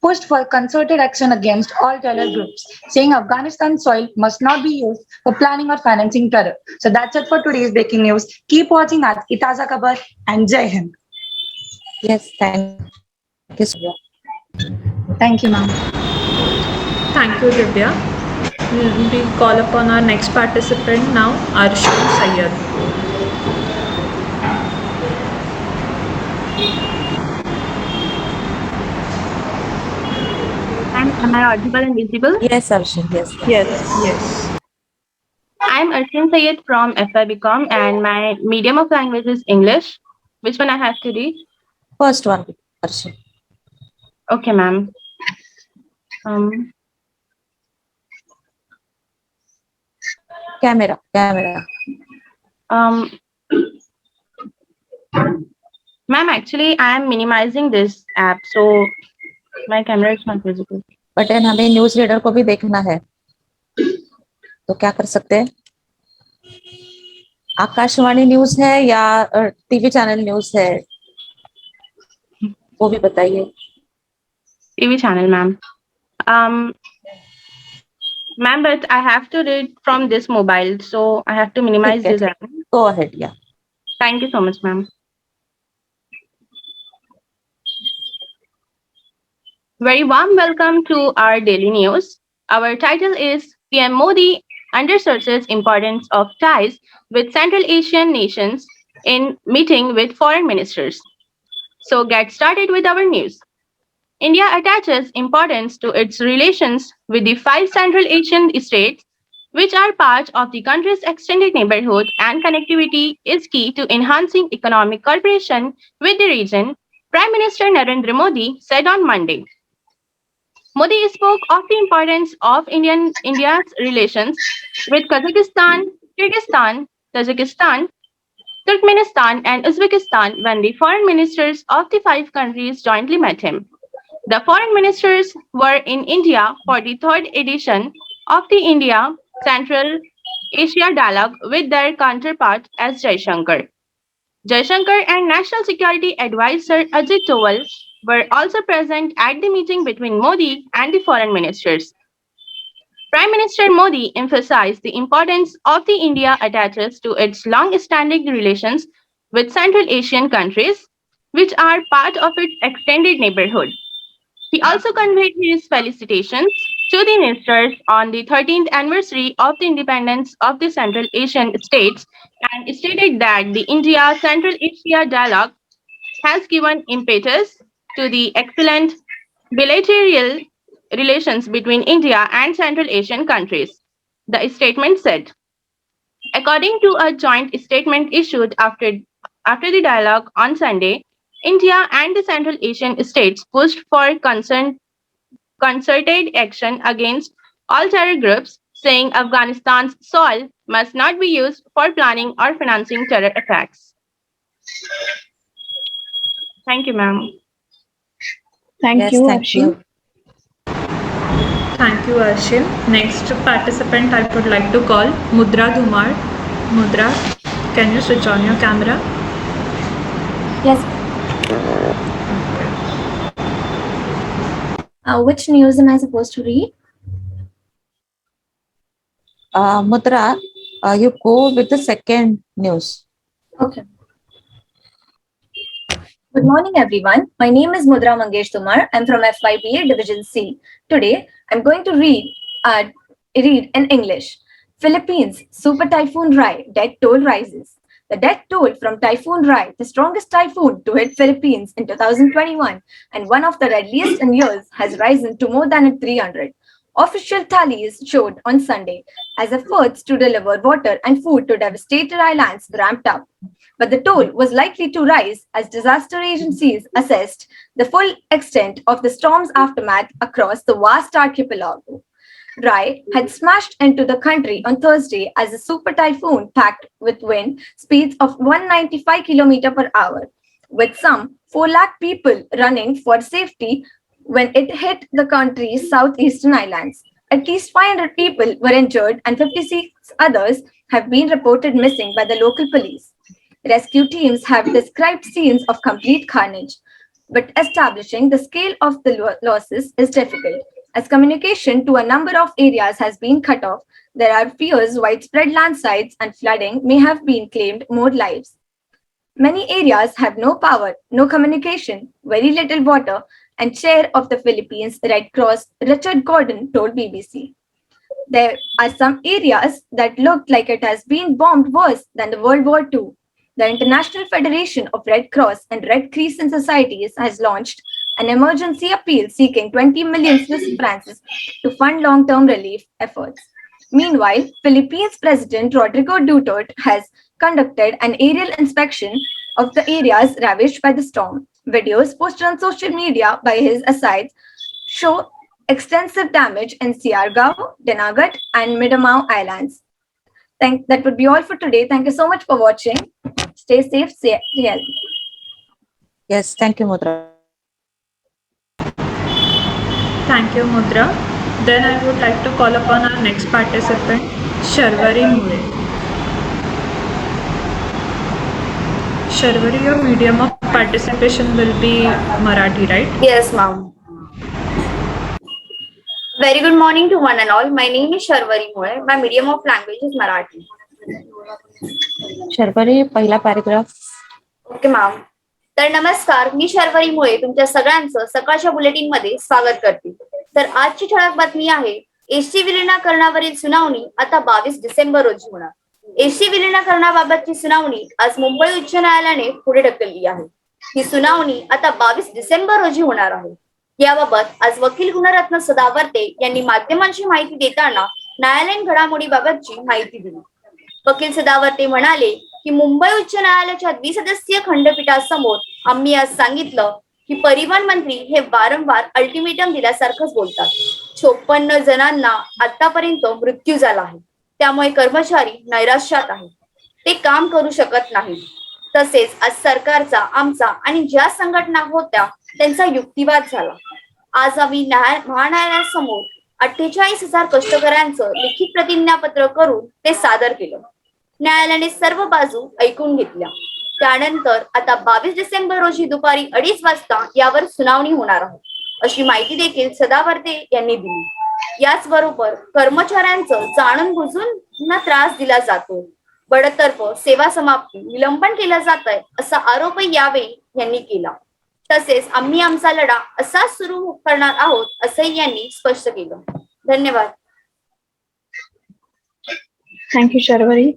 pushed for concerted action against all terror groups, saying Afghanistan soil must not be used for planning or financing terror. So that's it for today's breaking news. Keep watching Aaj Ki Taza Khabar and Jai Hind. Yes, thank you. Thank you, ma'am. Thank you, Divya. We call upon our next participant now, Arshad Syed. Am I audible and visible? Yes, Arshad, yes. Yes. I'm Arshin Sayed from FIBCom and my medium of language is English. Which one I have to read? First one, Arshad. Okay, ma'am. Camera. Ma'am, actually, I am minimizing this app, so my camera is not visible. But हमें news reader को भी देखना है, तो क्या कर सकते हैं? आकाशवाणी न्यूज है या टीवी चैनल न्यूज है, वो भी बताइए. TV channel, ma'am. Ma'am, but I have to read from this mobile, so I have to minimize this app. Go ahead, yeah. Thank you so much, ma'am. Very warm welcome to our daily news. Our title is PM Modi underscores importance of ties with Central Asian nations in meeting with foreign ministers. So get started with our news. India attaches importance to its relations with the five Central Asian states, which are part of the country's extended neighborhood, and connectivity is key to enhancing economic cooperation with the region, Prime Minister Narendra Modi said on Monday. Modi spoke of the importance of India's relations with Kazakhstan, Kyrgyzstan, Tajikistan, Turkmenistan, and Uzbekistan when the foreign ministers of the five countries jointly met him. The foreign ministers were in India for the third edition of the India Central Asia Dialogue with their counterpart as Jai Shankar. Jai Shankar and National Security Advisor Ajit Doval were also present at the meeting between Modi and the foreign ministers. Prime Minister Modi emphasized the importance of the India attaches to its long-standing relations with Central Asian countries, which are part of its extended neighborhood. He also conveyed his felicitations to the ministers on the 13th anniversary of the independence of the Central Asian states and stated that the India-Central Asia Dialogue has given impetus to the excellent bilateral relations between India and Central Asian countries. The statement said, according to a joint statement issued after the dialogue on Sunday, India and the Central Asian states pushed for concerted action against all terror groups, saying Afghanistan's soil must not be used for planning or financing terror attacks. Thank you, ma'am. Thank you, Arshi. Thank you, Arshil. Next participant I would like to call Mudra Dhumar. Mudra, can you switch on your camera? Yes. Which news am I supposed to read? Mudra, you go with the second news. Okay. Good morning, everyone. My name is Mudra Mangesh Tumar. I'm from FYPA Division C. Today, I'm going to read in English. Philippines Super Typhoon Rai death toll rises. The death toll from Typhoon Rai, the strongest typhoon to hit Philippines in 2021 and one of the deadliest in years, has risen to more than 300. Official tallies showed on Sunday as efforts to deliver water and food to devastated islands ramped up. But the toll was likely to rise as disaster agencies assessed the full extent of the storm's aftermath across the vast archipelago. Rai had smashed into the country on Thursday as a super typhoon packed with wind speeds of 195 km per hour, with some 4 lakh people running for safety when it hit the country's southeastern islands. At least 500 people were injured and 56 others have been reported missing by the local police. Rescue teams have described scenes of complete carnage, but establishing the scale of the losses is difficult. As communication to a number of areas has been cut off, there are fears widespread landslides and flooding may have been claimed more lives. Many areas have no power, no communication, very little water, and chair of the Philippines Red Cross, Richard Gordon, told BBC. There are some areas that look like it has been bombed worse than the World War II. The International Federation of Red Cross and Red Crescent Societies has launched an emergency appeal seeking 20 million Swiss francs to fund long-term relief efforts. Meanwhile, Philippines President Rodrigo Duterte has conducted an aerial inspection of the areas ravaged by the storm. Videos posted on social media by his asides show extensive damage in Siargao, Dinagat, and Mindanao Islands. That would be all for today. Thank you so much for watching. Stay safe, stay healthy. Yes, thank you, Mudra. Thank you, Mudra. Then I would like to call upon our next participant, Sharvari Mule. Sharvari, your medium of participation will be Marathi, right? Yes, ma'am. Very good morning to one and all. My name is Sharvari Mule. My medium of language is Marathi. Sharvari, पहिला paragraph. Okay ma'am. तर नमस्कार, मी शर्वरी मुळे तुमच्या सगळ्यांचं सकाळच्या bulletin मध्ये स्वागत करते. तर आजची ठळक बातमी आहे, एसटी विलीनीकरणावरील सुनावणी आता 22 डिसेंबर रोजी होणार. एसटी विलीनीकरणाबाबतची सुनावणी आज मुंबई उच्च न्यायालयाने पुढे ढकलली आहे. ही सुनावणी आता 22 डिसेंबर रोजी होणार आहे. याबाबत आज वकील गुणरत्न सदावर्ते यांनी माध्यमांची माहिती देताना न्यायालयीन घडामोडीबाबतची माहिती दिली. वकील सदावर्ते म्हणाले की मुंबई उच्च न्यायालयाच्या द्विसदस्यीय खंडपीठासमोर आम्ही आज सांगितलं की परिवहन मंत्री हे वारंवार अल्टिमेटम दिल्यासारखंच बोलतात. 56 जणांना आतापर्यंत मृत्यू झाला आहे. त्यामुळे कर्मचारी नैराश्यात आहेत. ते काम करू शकत नाहीत. तसेच आज सरकारचा, आमचा आणि ज्या संघटना होत्या त्यांचा युक्तिवाद झाला. आज आम्ही महान्यायालयासमोर 48,000 कष्टकऱ्यांचं लिखित प्रतिज्ञापत्र करून ते सादर केलं. न्यायालयाने सर्व बाजू ऐकून घेतल्या. त्यानंतर आता 22 डिसेंबर रोजी दुपारी 2:30 वाजता यावर सुनावणी होणार आहे, अशी माहिती देखील सदावर्ते यांनी दिली. याचबरोबर कर्मचाऱ्यांचं जाणून बुजून त्रास दिला जातो, बडतर्फ, सेवा समाप्ती, विलंबन केलं जात आहे असा आरोपही यावेळी यांनी केला. तसेच आम्ही आमचा लढा असाच सुरू करणार आहोत असंही यांनी स्पष्ट केलं. धन्यवाद. Thank you, Sharvari.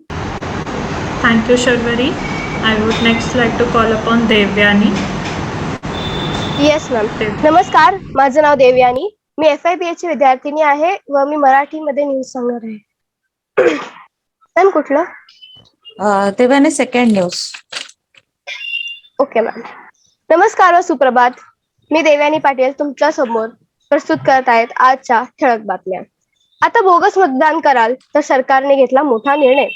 Thank you, Sharvari. I would next like to call upon Devyani. Yes ma'am. नमस्कार, माझं नाव देवयानी. मी FIBA ची विद्यार्थिनी आहे व मी मराठीमध्ये न्यूज सांगणार आहे. मॅम कुठलं? देवानी, सेकंड न्यूज. Okay ma'am. नमस्कार व सुप्रभात. मी देवयानी पाटील तुमच्या समोर प्रस्तुत करत आहेत आजच्या ठळक बातम्या. आता बोगस मतदान कराल तर सरकारने घेतला मोठा निर्णय.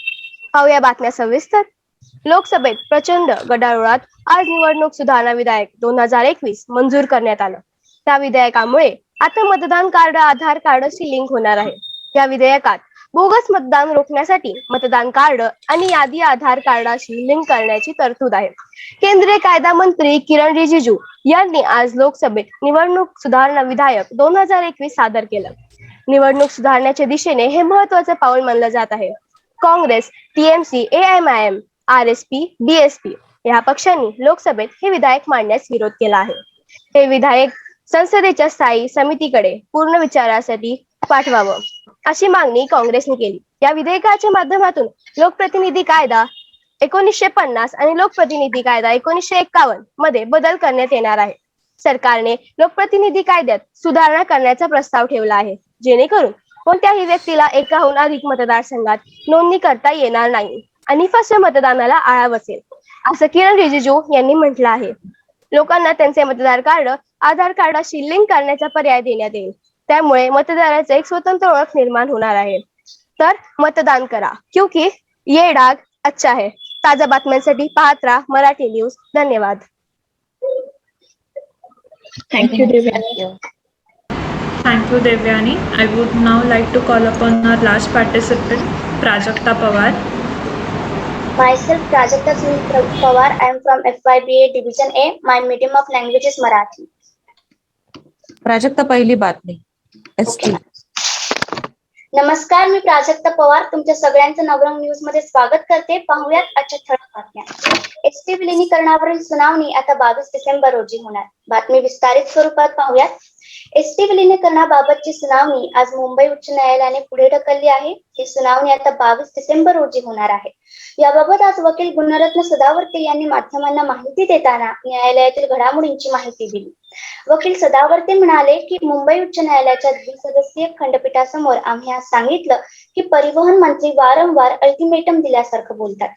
पाहूया बातम्या सविस्तर. लोकसभेत प्रचंड गदारोळात आज निवडणूक सुधारणा विधेयक 2021 मंजूर करण्यात आलं. त्या विधेयकामुळे आता मतदान कार्ड आधार कार्डशी लिंक होणार आहे. या विधेयकात बोगस मतदान रोखण्यासाठी मतदान कार्ड आणि यादी आधार कार्डाशी लिंक करण्याची तरतूद आहे. केंद्रीय कायदा मंत्री किरण रिजिजू यांनी आज लोकसभेत निवडणूक सुधारणा विधेयक 2021 सादर केलं. निवडणूक सुधारण्याच्या दिशेने हे महत्वाचं पाऊल मानलं जात आहे. Congress, TMC, AIMIM, RSP, BSP या पक्षांनी लोकसभेत हे विधेयक मांडण्यास विरोध केला आहे. हे विधेयक संसदेच्या स्थायी समितीकडे पूर्ण विचारासाठी पाठवावं अशी मागणी काँग्रेसने केली. या विधेयकाच्या माध्यमातून लोकप्रतिनिधी कायदा 1950 आणि लोकप्रतिनिधी कायदा 1951 मध्ये बदल करण्यात येणार आहे. सरकारने लोकप्रतिनिधी कायद्यात सुधारणा करण्याचा प्रस्ताव ठेवला आहे, जेणेकरून कोणत्याही व्यक्तीला एकाहून अधिक मतदारसंघात नोंदणी करता येणार नाही आणि फसव्या मतदानाला आळा बसेल, असं किरण रिजिजू यांनी म्हटलं आहे. लोकांना त्यांचे मतदार कार्ड आधार कार्डाशी लिंक करण्याचा पर्याय देण्यात येईल. त्यामुळे मतदाराचे एक स्वतंत्र ओळख निर्माण होणार आहे. तर मतदान करा, क्योंकि ये डाग अच्छा है. ताज्या बातम्यांसाठी पाहत राहा मराठी न्यूज. धन्यवाद. Thank you, Devyani. Thank you, Devyani. I would now like to call upon our last participant, Prajakta Pawar. Myself, Prajakta Pawar. I am from FYBA Division A. My medium of language is Marathi. Prajakta पहिली बातमी ST. नमस्कार, मी प्राजक्ता पवार तुमच्या सगळ्यांचं Navrang news मध्ये स्वागत करते. पाहूयात आजच्या ठळक बातम्या. एसटी विलिनीकरणावरील सुनावणी आता 22 डिसेंबर रोजी होणार. बातमी विस्तारित स्वरूपात पाहूयात. एसटी विलिनीकरणाबाबतची सुनावणी आज मुंबई उच्च न्यायालयाने पुढे ढकलली आहे. ही सुनावणी आता 22 डिसेंबर रोजी होणार आहे. याबाबत आज वकील गुणरत्न सदावर्ते यांनी माध्यमांना माहिती देताना न्यायालयातील घडामोडींची माहिती दिली. वकील सदावर्ते म्हणाले की मुंबई उच्च न्यायालयाच्या द्विसदस्यीय खंडपीठासमोर आम्ही आज सांगितलं की परिवहन मंत्री वारंवार अल्टिमेटम दिल्यासारखं बोलतात.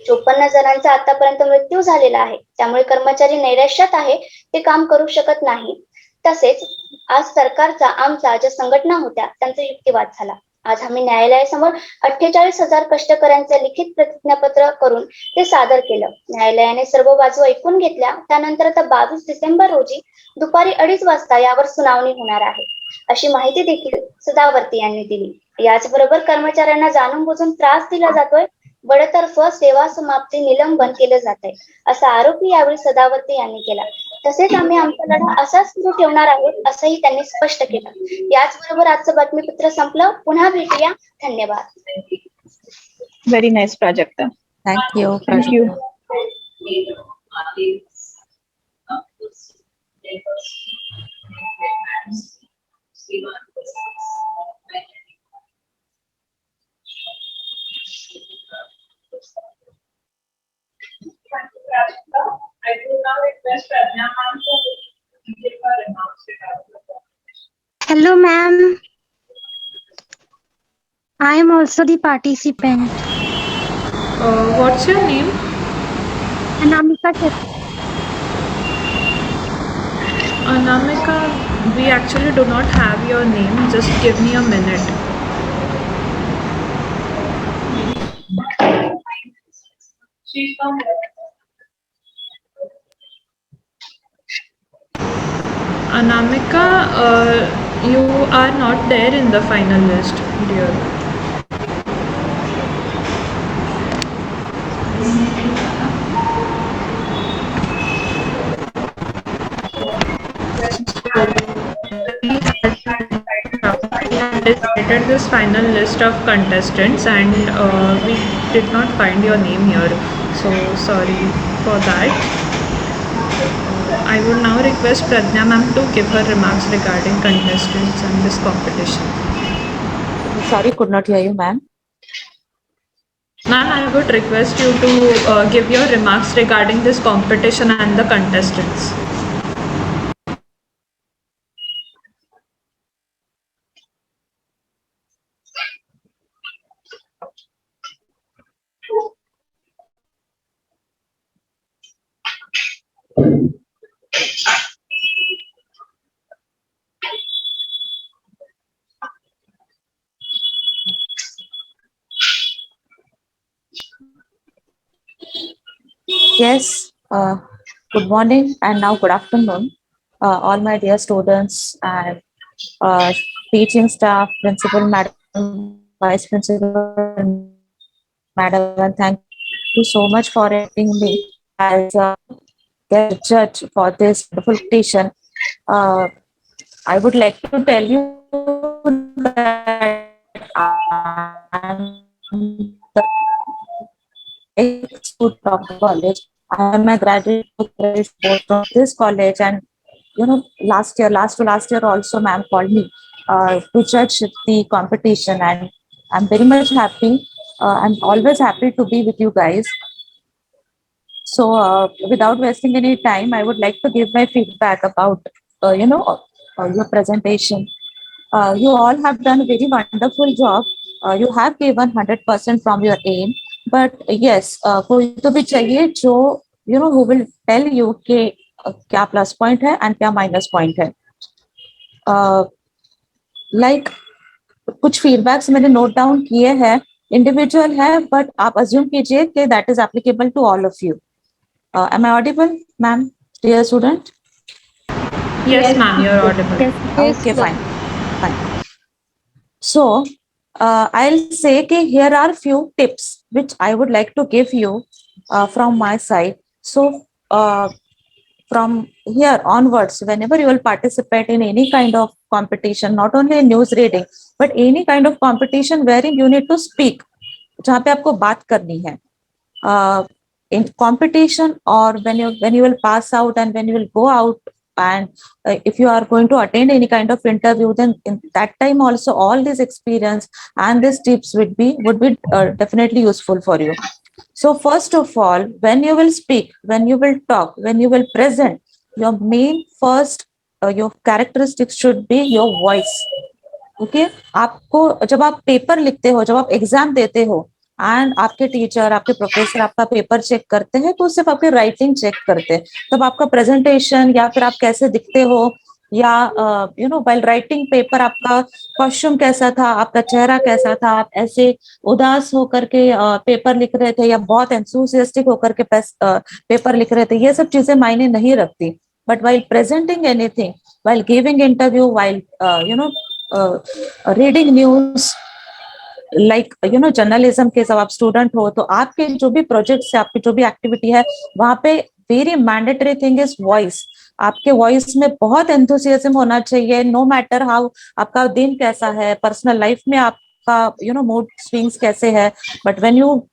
54 जणांचा आतापर्यंत मृत्यू झालेला आहे, त्यामुळे कर्मचारी नैराश्यात आहे, ते काम करू शकत नाही. तसेच आज सरकारचा आमचा ज्या संघटना होत्या त्यांचा युक्तिवाद झाला. आज आम्ही न्यायालयासमोर 48,000 कष्टकऱ्यांचे लिखित प्रतिज्ञापत्र करून ते सादर केलं. न्यायालयाने सर्व बाजू ऐकून घेतल्या. त्यानंतर आता 22 डिसेंबर रोजी दुपारी 2:30 वाजता यावर सुनावणी होणार आहे, अशी माहिती देखील सदावर्ते यांनी दिली. याचबरोबर कर्मचाऱ्यांना जाणून बुजून त्रास दिला जातोय, बडतर्फ, सेवा समाप्ती, निलंबन केलं जात आहे, असा आरोपही यावेळी सदावर्ते यांनी केला. तसेच आम्ही आमचा लढा असाच सुरू ठेवणार आहोत, असंही त्यांनी स्पष्ट केलं. याचबरोबर आजचं बातमीपत्र संपलं. पुन्हा भेटूया. धन्यवाद. Very nice, Prajakta. Thank you. Thank you. I do now request Pradnya ma'am to give her remarks regarding the competition. Hello, ma'am. I am also the participant. What's your name? Anamika Shetty. Anamika, we actually do not have your name. Just give me a minute. She's from Anamika, you are not there in the final list, dear. Decided this final list of contestants and we did not find your name here, so sorry for that. I would now request Pradnya ma'am to give her remarks regarding contestants and this competition. Sorry, could not hear you, ma'am. Ma'am, I would request you to give your remarks regarding this competition and the contestants. Yes, good morning and now good afternoon, all my dear students and teaching staff, principal madam, vice principal madam, and thank you so much for inviting me as a guest judge for this wonderful competition. I would like to tell you that I'm the ex-student of the college. I am a graduate both from this college, and last to last year also, ma'am called me to judge the competition, and I'm very much happy. I'm always happy to be with you guys. So, without wasting any time, I would like to give my feedback about, your presentation. You all have done a very wonderful job. You have given 100% from your aim. But yes, कोई तो भी चाहिए जो who will tell you कि क्या plus point है and क्या minus point है. Like कुछ feedbacks मैंने note down किए हैं, individual है, but आप assume कीजिए कि that is applicable to all of you. Am I audible, ma'am, dear student? Yes, ma'am, you're audible. Yes, okay, fine. So, I'll say that here are few tips which I would like to give you from my side. So, from here onwards, whenever you will participate in any kind of competition, not only in news reading, but any kind of competition wherein you need to speak, जहाँ पे आपको बात करनी है, in competition, or when you will pass out and when you will go out, and if you are going to attend any kind of interview, then in that time also all this experience and these tips would be definitely useful for you. So first of all, when you will speak, when you will talk, when you will present, your main first your characteristics should be your voice. Okay, आपको जब आप paper लिखते हो, जब आप exam देते हो, and आपके टीचर, आपके प्रोफेसर आपका पेपर चेक करते हैं, तो सिर्फ आपकी राइटिंग चेक करते हैं, तब आपका प्रेजेंटेशन या फिर आप कैसे दिखते हो, या व्हाइल राइटिंग पेपर आपका कॉस्ट्यूम कैसा था, आपका चेहरा कैसा था, आप ऐसे उदास होकर के पेपर लिख रहे थे या बहुत एंथुसियास्टिक होकर के पेपर लिख रहे थे, ये सब चीजें मायने नहीं रखती. But while presenting anything, while giving interview, while reading news, like journalism के जब आप स्टूडेंट हो, तो आपके जो भी प्रोजेक्ट्स है, आपकी जो भी एक्टिविटी है, वहां पे very mandatory thing is voice. आपके वॉइस में बहुत एंथुसियाज्म होना चाहिए, नो मैटर हाउ आपका दिन कैसा है, पर्सनल लाइफ में आपका मूड स्विंग्स कैसे है, but when you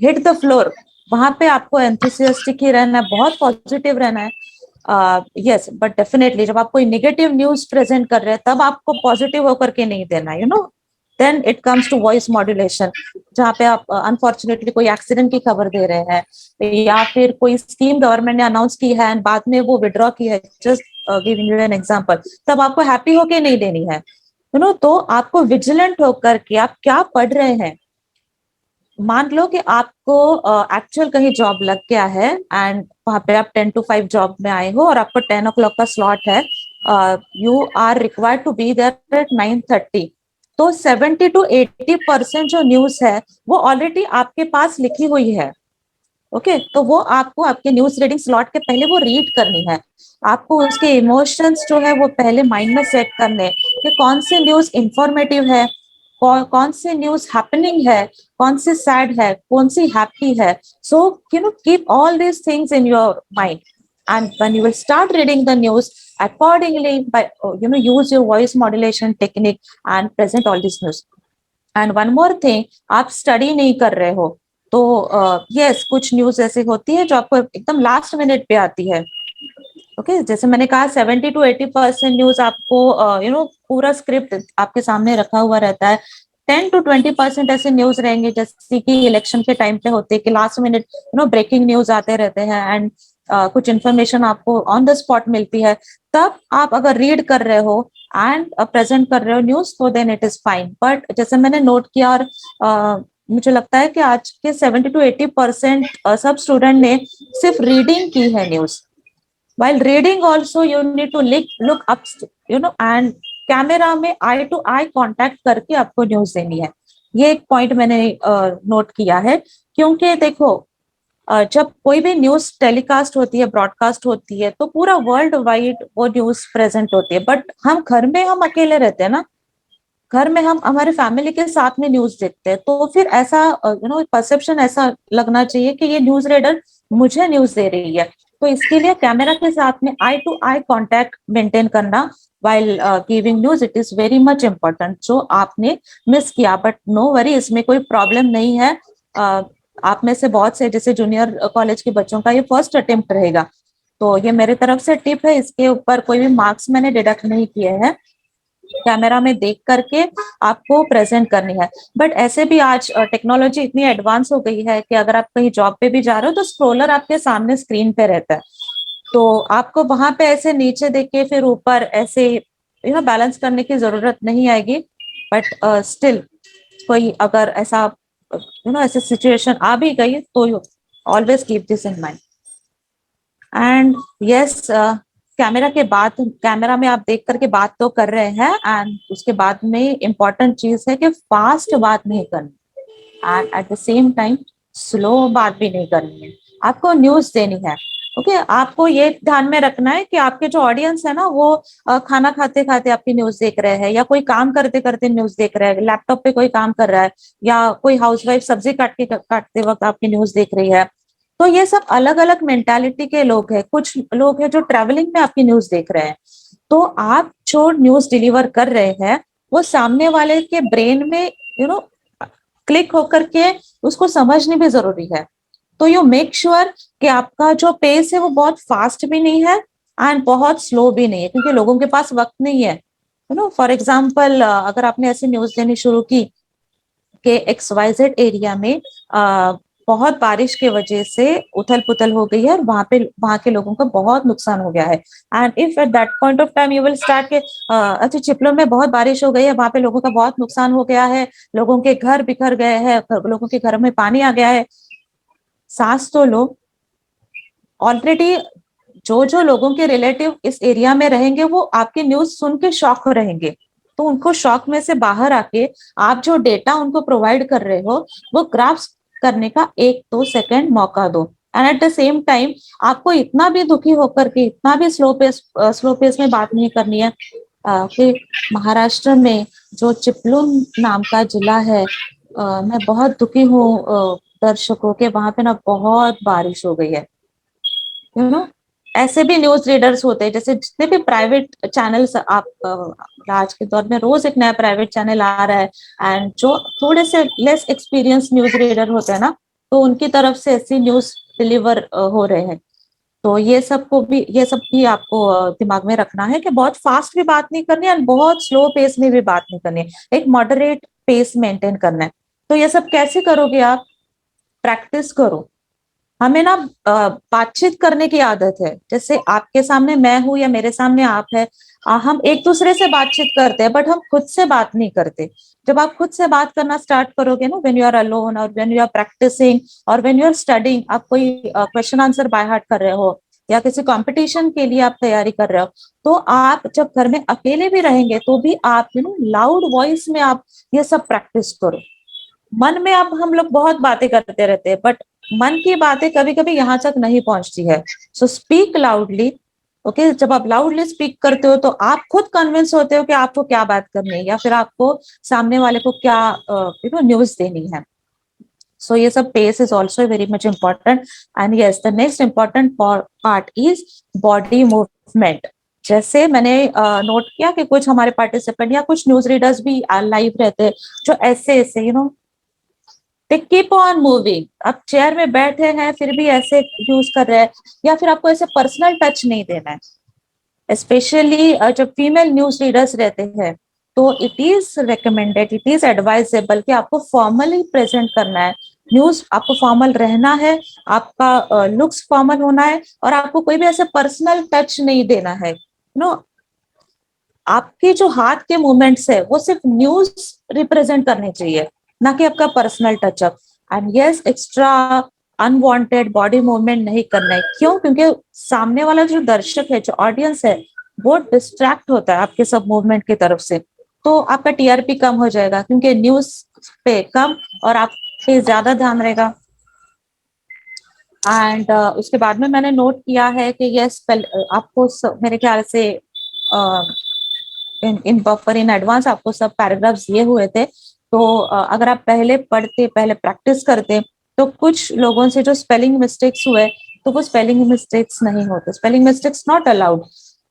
hit the floor, वहां पे आपको एंथुसियास्टिक ही रहना है, बहुत पॉजिटिव रहना है. यस, बट डेफिनेटली जब आप कोई नेगेटिव न्यूज प्रेजेंट कर रहे हैं, तब आपको पॉजिटिव होकर के नहीं देना. Then it comes to voice modulation, जहाँ पे आप अनफॉर्चुनेटली कोई एक्सीडेंट की खबर दे रहे हैं, या फिर कोई स्कीम गवर्नमेंट ने अनाउंस की है एंड बाद में वो विड्रॉ की है, just giving you an example, तब आपको हैप्पी होके नहीं देनी है. तो आपको विजिलेंट होकर के आप क्या पढ़ रहे हैं. मान लो कि आपको एक्चुअल कहीं जॉब लग गया है एंड वहां पे आप 10 to 5 जॉब में आए हो और आपको 10 o'clock का स्लॉट है, you are required to be there at 9:30. तो 70 to 80% जो न्यूज है वो ऑलरेडी आपके पास लिखी हुई है. ओके, तो वो आपको आपके न्यूज रीडिंग स्लॉट के पहले वो रीड करनी है. आपको उसके इमोशंस जो है वो पहले माइंड में सेट करने कि कौन से न्यूज इंफॉर्मेटिव है, कौन से न्यूज हैपनिंग है, कौन सी सैड है, कौन सी हैप्पी है. So keep all these things in your mind, and when you will start reading the news accordingly, by use your voice modulation technique and present all this news. And one more thing, आप study नहीं कर रहे हो तो yes, कुछ news ऐसी होती है जो आपको एकदम लास्ट मिनट पे आती है. ओके, जैसे मैंने कहा 70 to 80% न्यूज आपको पूरा स्क्रिप्ट आपके सामने रखा हुआ रहता है. 10 to 20% ऐसे न्यूज रहेंगे जैसे कि इलेक्शन के टाइम पे होते हैं कि लास्ट मिनट ब्रेकिंग न्यूज आते रहते हैं एंड कुछ इन्फॉर्मेशन आपको ऑन द स्पॉट मिलती है. तब आप अगर रीड कर रहे हो एंड प्रेजेंट कर रहे हो न्यूज, तो then it is fine. But जैसे मैंने नोट किया और मुझे लगता है कि आज के 70 to 80% सब स्टूडेंट ने सिर्फ रीडिंग की है news. While reading also you need to look up, and camera में आई टू आई कांटेक्ट करके आपको न्यूज देनी है. ये एक पॉइंट मैंने नोट किया है, क्योंकि देखो जब कोई भी न्यूज टेलीकास्ट होती है, ब्रॉडकास्ट होती है, तो पूरा वर्ल्ड वाइड वो न्यूज प्रेजेंट होती है, बट हम घर में हम अकेले रहते हैं ना, घर में हम हमारे फैमिली के साथ में न्यूज देखते हैं, तो फिर ऐसा परसेप्शन ऐसा लगना चाहिए कि ये न्यूज रीडर मुझे न्यूज दे रही है। तो इसके लिए कैमरा के साथ में आई टू आई कांटेक्ट मेंटेन करना while giving news, it is very much important, जो आपने मिस किया। बट नो वरी, इसमें कोई प्रॉब्लम नहीं है। आप में से बहुत से जैसे जूनियर कॉलेज के बच्चों का ये फर्स्ट अटेम्प्ट रहेगा, तो ये मेरे तरफ से टिप है, इसके ऊपर कोई भी मार्क्स मैंने डिडक्ट नहीं किए हैं। कैमरा में देख करके आपको प्रेजेंट करनी है। बट ऐसे भी आज टेक्नोलॉजी इतनी एडवांस हो गई है कि अगर आप कहीं जॉब पे भी जा रहे हो तो स्क्रोलर आपके सामने स्क्रीन पे रहता है, तो आपको वहां पे ऐसे नीचे देख के फिर ऊपर ऐसे बैलेंस करने की जरूरत नहीं आएगी। बट स्टिल कोई अगर ऐसा ऐसे सिचुएशन आ भी गई तो always keep this in mind. And yes, camera के बाद, कैमरा में आप देख करके बात तो कर रहे हैं, एंड उसके बाद में इम्पोर्टेंट चीज है कि फास्ट बात नहीं करनी and at the same time slow बात भी नहीं करनी है, आपको न्यूज देनी है। ओके, आपको ये ध्यान में रखना है कि आपके जो ऑडियंस है ना, वो खाना खाते खाते आपकी न्यूज देख रहे हैं, या कोई काम करते करते न्यूज देख रहे हैं, लैपटॉप पे कोई काम कर रहा है, या कोई हाउसवाइफ सब्जी काटते वक्त आपकी न्यूज देख रही है। तो ये सब अलग अलग मेंटालिटी के लोग हैं। कुछ लोग हैं जो ट्रैवलिंग में आपकी न्यूज देख रहे हैं, तो आप जो न्यूज डिलीवर कर रहे हैं वो सामने वाले के ब्रेन में क्लिक होकर के उसको समझनी भी जरूरी है। तो यू मेक श्योर कि आपका जो पेस है वो बहुत फास्ट भी नहीं है एंड बहुत स्लो भी नहीं है, क्योंकि लोगों के पास वक्त नहीं है। फॉर एग्जाम्पल, अगर आपने ऐसी न्यूज देनी शुरू की कि XYZ एरिया में बहुत बारिश की वजह से उथल पुथल हो गई है और वहां के लोगों का बहुत नुकसान हो गया है, and if at that point of time you will start के अच्छा चिपलो में बहुत बारिश हो गई है, वहां पे लोगों का बहुत नुकसान हो गया है, लोगों के घर बिखर गए हैं, लोगों के घर में पानी आ गया है। सांस तो लो। ऑलरेडी जो लोगों के रिलेटिव इस एरिया में रहेंगे वो आपकी न्यूज सुन के शॉक रहेंगे, तो उनको शॉक में से बाहर आके आप जो डेटा उनको प्रोवाइड कर रहे हो वो ग्रास्प करने का 1-2 सेकंड मौका दो। And at the same time आपको इतना भी दुखी होकर के इतना भी स्लो पेस में बात नहीं करनी है कि महाराष्ट्र में जो चिपलून नाम का जिला है, मैं बहुत दुखी हूँ दर्शकों के, वहां पे ना बहुत बारिश हो गई है। ऐसे भी न्यूज रीडर्स होते हैं, जैसे जितने भी प्राइवेट चैनल्स आप आज के दौर में रोज एक नया प्राइवेट चैनल आ रहा है, एंड जो थोड़े से लेस एक्सपीरियंस न्यूज रीडर होते हैं ना, तो उनकी तरफ से ऐसी न्यूज डिलीवर हो रहे हैं। तो ये सब भी आपको दिमाग में रखना है कि बहुत फास्ट भी बात नहीं करनी है और बहुत स्लो पेस में भी बात नहीं करनी है, एक मॉडरेट पेस मेंटेन करना है। तो ये सब कैसे करोगे आप? प्रैक्टिस करो। हमें ना बातचीत करने की आदत है, जैसे आपके सामने मैं हूं या मेरे सामने आप है, हम एक दूसरे से बातचीत करते हैं, बट हम खुद से बात नहीं करते। जब आप खुद से बात करना स्टार्ट करोगे ना, व्हेन यू आर अलोन और व्हेन यू आर प्रैक्टिसिंग और व्हेन यू आर स्टडिंग, आप कोई क्वेश्चन आंसर बाय हार्ट कर रहे हो या किसी कंपटीशन के लिए आप तैयारी कर रहे हो, तो आप जब घर में अकेले भी रहेंगे तो भी आप लाउड वॉइस में आप ये सब प्रैक्टिस करो। मन में अब हम लोग बहुत बातें करते रहते हैं, बट मन की बातें कभी कभी यहाँ तक नहीं पहुंचती है। So speak loudly. ओके, जब आप लाउडली स्पीक करते हो तो आप खुद कन्विंस होते हो कि आपको क्या बात करनी है या फिर आपको सामने वाले को क्या न्यूज देनी है। सो ये सब pace is also very much important. And yes, the next important part is body movement. जैसे मैंने नोट किया कि कुछ हमारे पार्टिसिपेंट या कुछ न्यूज रीडर्स भी लाइव रहते हैं जो ऐसे they keep on moving। आप चेयर में बैठे हैं फिर भी ऐसे यूज कर रहे हैं, या फिर आपको ऐसे पर्सनल टच नहीं देना है। स्पेशली जब फीमेल न्यूज रीडर्स रहते हैं तो it is recommended, it is advisable कि आपको फॉर्मली प्रेजेंट करना है। न्यूज आपको फॉर्मल रहना है, आपका लुक्स फॉर्मल होना है, और आपको कोई भी ऐसे पर्सनल टच नहीं देना है। आपके जो हाथ के मूवमेंट्स है वो सिर्फ न्यूज रिप्रेजेंट करने चाहिए, ना कि आपका personal touch-up. And yes, extra unwanted body movement नहीं करना है। क्यों? क्योंकि सामने वाला जो दर्शक है, जो ऑडियंस है, वो डिस्ट्रैक्ट होता है आपके सब मूवमेंट की तरफ से, तो आपका TRP कम हो जाएगा, क्योंकि न्यूज पे कम और आप पे ज्यादा ध्यान रहेगा। एंड उसके बाद में मैंने नोट किया है कि यस आपको मेरे ख्याल से इन बफर इन एडवांस आपको सब पैराग्राफ्स दिए हुए थे, तो अगर आप पहले पढ़ते, पहले प्रैक्टिस करते, तो कुछ लोगों से जो स्पेलिंग मिस्टेक्स हुए, तो वो स्पेलिंग मिस्टेक्स नहीं होते, स्पेलिंग मिस्टेक्स नॉट अलाउड।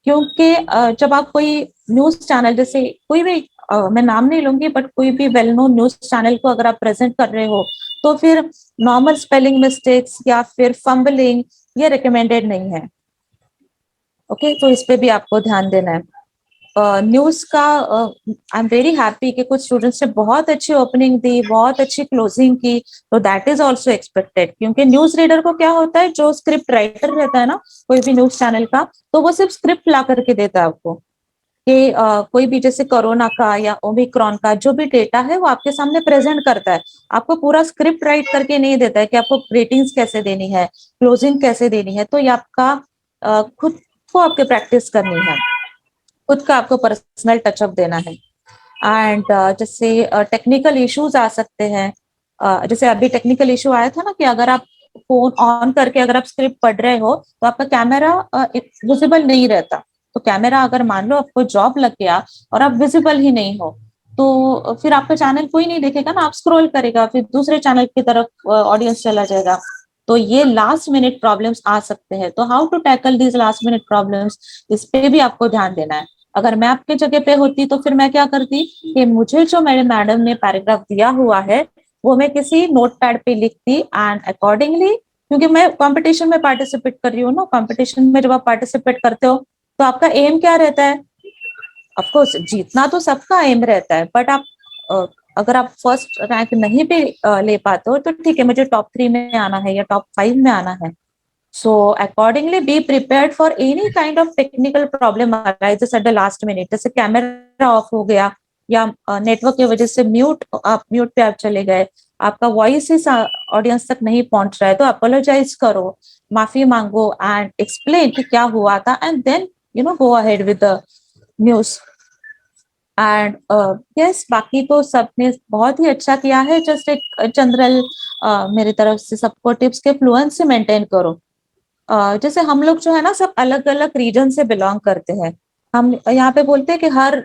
क्योंकि जब आप कोई न्यूज चैनल, जैसे कोई भी मैं नाम नहीं लूंगी, बट कोई भी वेल नोन न्यूज चैनल को अगर आप प्रेजेंट कर रहे हो, तो फिर नॉर्मल स्पेलिंग मिस्टेक्स या फिर फंबलिंग ये रिकमेंडेड नहीं है। ओके, तो इस पे भी आपको ध्यान देना है। न्यूज का आई एम वेरी हैप्पी कि कुछ स्टूडेंट्स ने बहुत अच्छी ओपनिंग दी, बहुत अच्छी क्लोजिंग की, तो दैट इज ऑल्सो एक्सपेक्टेड। क्योंकि न्यूज रीडर को क्या होता है, जो स्क्रिप्ट राइटर रहता है ना कोई भी न्यूज चैनल का, तो वो सिर्फ स्क्रिप्ट ला करके देता है आपको कि कोई भी जैसे कोरोना का या ओमिक्रॉन का जो भी डेटा है वो आपके सामने प्रेजेंट करता है, आपको पूरा स्क्रिप्ट राइट करके नहीं देता है कि आपको रेटिंग्स कैसे देनी है, क्लोजिंग कैसे देनी है। तो ये आपका खुद को आपके प्रैक्टिस करनी है, खुद का आपको पर्सनल टचअप देना है। एंड जैसे टेक्निकल इश्यूज आ सकते हैं, जैसे अभी टेक्निकल इशू आया था ना कि अगर आप फोन ऑन करके अगर आप स्क्रिप्ट पढ़ रहे हो तो आपका कैमरा विजिबल नहीं रहता। तो कैमरा अगर मान लो आपको जॉब लग गया और आप विजिबल ही नहीं हो, तो फिर आपका चैनल कोई नहीं देखेगा ना, आप स्क्रॉल करेगा, फिर दूसरे चैनल की तरफ ऑडियंस चला जाएगा। तो ये लास्ट मिनट प्रॉब्लम्स आ सकते हैं। तो how to tackle these last minute problems, इस पे भी आपको ध्यान देना है। अगर मैं आपके जगह पे होती तो फिर मैं क्या करती कि मुझे जो मेरे मैडम ने पैराग्राफ दिया हुआ है वो मैं किसी नोटपैड पे लिखती, एंड अकॉर्डिंगली, क्योंकि मैं कंपटीशन में पार्टिसिपेट कर रही हूँ ना, कंपटीशन में जब आप पार्टिसिपेट करते हो तो आपका एम क्या रहता है, ऑफ कोर्स जीतना तो सबका एम रहता है, बट आप अगर आप फर्स्ट रैंक नहीं भी ले पाते हो तो ठीक है, मुझे टॉप 3 में आना है या टॉप 5 में आना है। So accordingly, be prepared for any kind of technical problem arises at the last minute. जैसे कैमरा ऑफ हो गया या नेटवर्क की वजह से म्यूट पे आप चले गए, आपका वॉइस इस ऑडियंस तक नहीं पहुंच रहा है, तो अपोलोजाइज करो, माफी मांगो एंड एक्सप्लेन कि क्या हुआ था, and then go ahead with the news. And yes, बाकी तो सबने बहुत ही अच्छा किया है। जस्ट एक जनरल मेरी तरफ से सबको टिप्स के फ्लुएंसी मेंटेन करो। जैसे हम लोग जो है ना सब अलग अलग रीजन से बिलोंग करते हैं। हम यहाँ पे बोलते हैं कि हर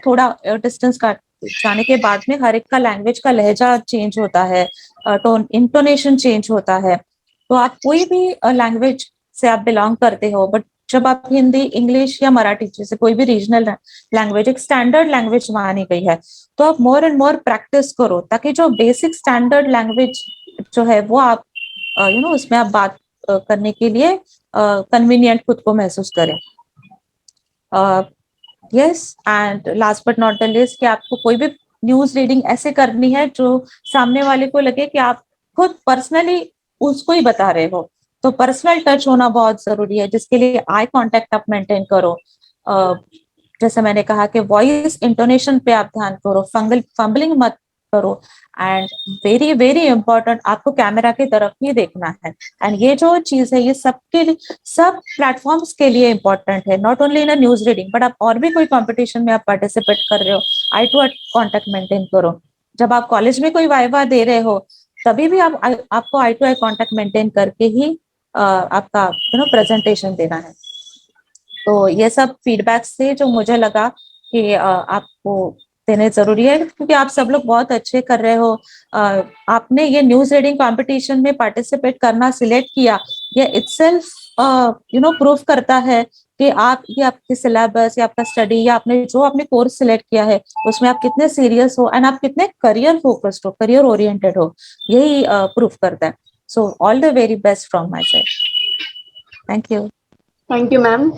थोड़ा डिस्टेंस का जाने के बाद में हर एक का लैंग्वेज का लहजा चेंज होता है, टोन इंटोनेशन चेंज होता है। तो आप कोई भी लैंग्वेज से आप बिलोंग करते हो, बट जब आप हिंदी, इंग्लिश या मराठी जैसे कोई भी रीजनल लैंग्वेज एक स्टैंडर्ड लैंग्वेज मानी गई है, तो आप मोर एंड मोर प्रैक्टिस करो ताकि जो बेसिक स्टैंडर्ड लैंग्वेज जो है वो आप उसमें आप बात करने के लिए कन्वीनियंट खुद को महसूस करें। Yes, and last but not the least कि आपको कोई भी न्यूज रीडिंग ऐसे करनी है जो सामने वाले को लगे कि आप खुद पर्सनली उसको ही बता रहे हो। तो पर्सनल टच होना बहुत जरूरी है, जिसके लिए आई कांटेक्ट आप मेंटेन करो। जैसे मैंने कहा कि वॉइस इंटोनेशन पे आप ध्यान करो, फंबलिंग मत करो, एंड वेरी वेरी इंपॉर्टेंट आपको कैमरा की तरफ ही देखना है। एंड ये जो चीज है ये सबके लिए, सब प्लेटफॉर्म्स के लिए इंपॉर्टेंट है, not only in news reading, but आप और भी कोई कंपटीशन में आप पार्टिसिपेट कर रहे हो, आई टू आई कॉन्टेक्ट मेंटेन करो। जब आप कॉलेज में कोई वाइवा दे रहे हो तभी भी आपको आई टू आई कॉन्टेक्ट मेंटेन करके ही आपका प्रेजेंटेशन देना है। तो ये सब फीडबैक्स थे जो मुझे लगा कि आपको देने जरूरी है, क्योंकि आप सब लोग बहुत अच्छे कर रहे हो। आपने ये न्यूज रीडिंग कंपटीशन में पार्टिसिपेट करना सिलेक्ट किया, ये इटसेल्फ प्रूफ करता है कि आप ये आपकी सिलेबस या आपका स्टडी या आपने जो आपने कोर्स सिलेक्ट किया है उसमें आप कितने सीरियस हो एंड आप कितने करियर फोकस्ड हो, करियर ओरिएंटेड हो, यही प्रूफ करता है। So all the very best from my side. Thank you. Thank you ma'am.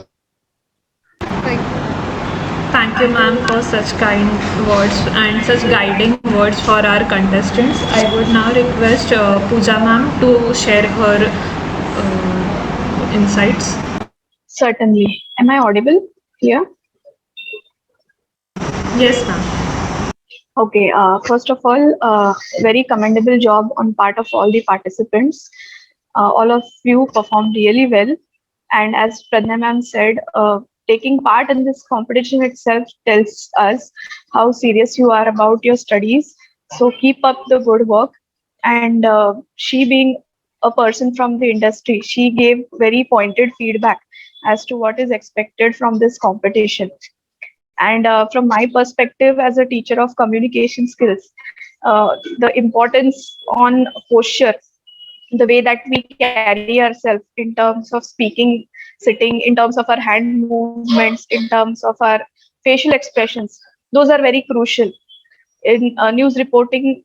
Thank you, ma'am, for such kind words and such guiding words for our contestants. I would now request Pooja ma'am to share her insights. Certainly. Am I audible here? Yes, ma'am. Okay. First of all, very commendable job on part of all the participants. All of you performed really well. And as Pradnya ma'am said, taking part in this competition itself tells us how serious you are about your studies. So keep up the good work. And she being a person from the industry. She gave very pointed feedback as to what is expected from this competition. And from my perspective as a teacher of communication skills, the importance on posture, the way that we carry ourselves in terms of speaking, sitting, in terms of our hand movements, in terms of our facial expressions, those are very crucial. In news reporting,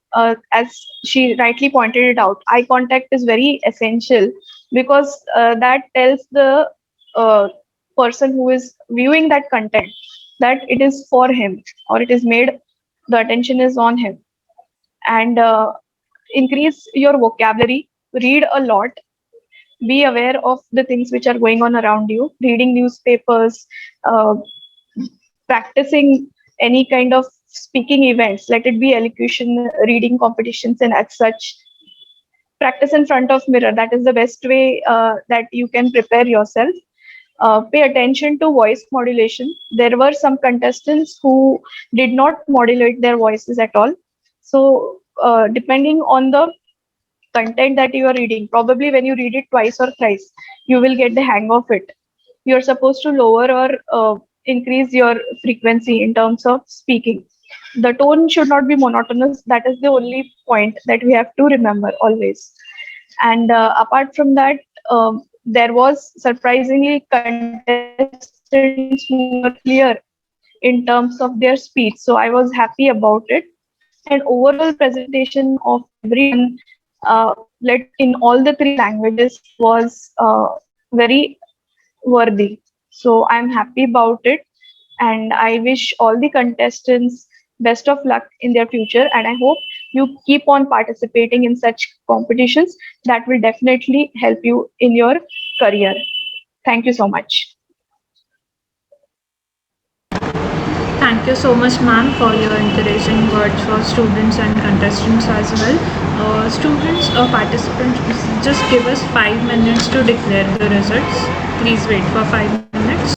as she rightly pointed it out, eye contact is very essential because that tells the person who is viewing that content that it is for him, or it is made, the attention is on him. And increase your vocabulary, read a lot, be aware of the things which are going on around you, reading newspapers, practicing any kind of speaking events, let it be elocution, reading competitions, and as such. Practice in front of mirror. That is the best way that you can prepare yourself. Pay attention to voice modulation. There were some contestants who did not modulate their voices at all. So depending on the content that you are reading, probably when you read it twice or thrice, you will get the hang of it. You're supposed to lower or increase your frequency in terms of speaking. The tone should not be monotonous. That is the only point that we have to remember always. And apart from that, there was surprisingly contestants who were clear in terms of their speech. So I was happy about it. And overall presentation of everyone in all the three languages was very worthy. So I'm happy about it. And I wish all the contestants best of luck in their future. And I hope you keep on participating in such competitions. That will definitely help you in your career. Thank you so much. Thank you so much, ma'am, for your encouraging words for students and contestants as well. Students or participants, just give us 5 minutes to declare the results. Please wait for 5 minutes.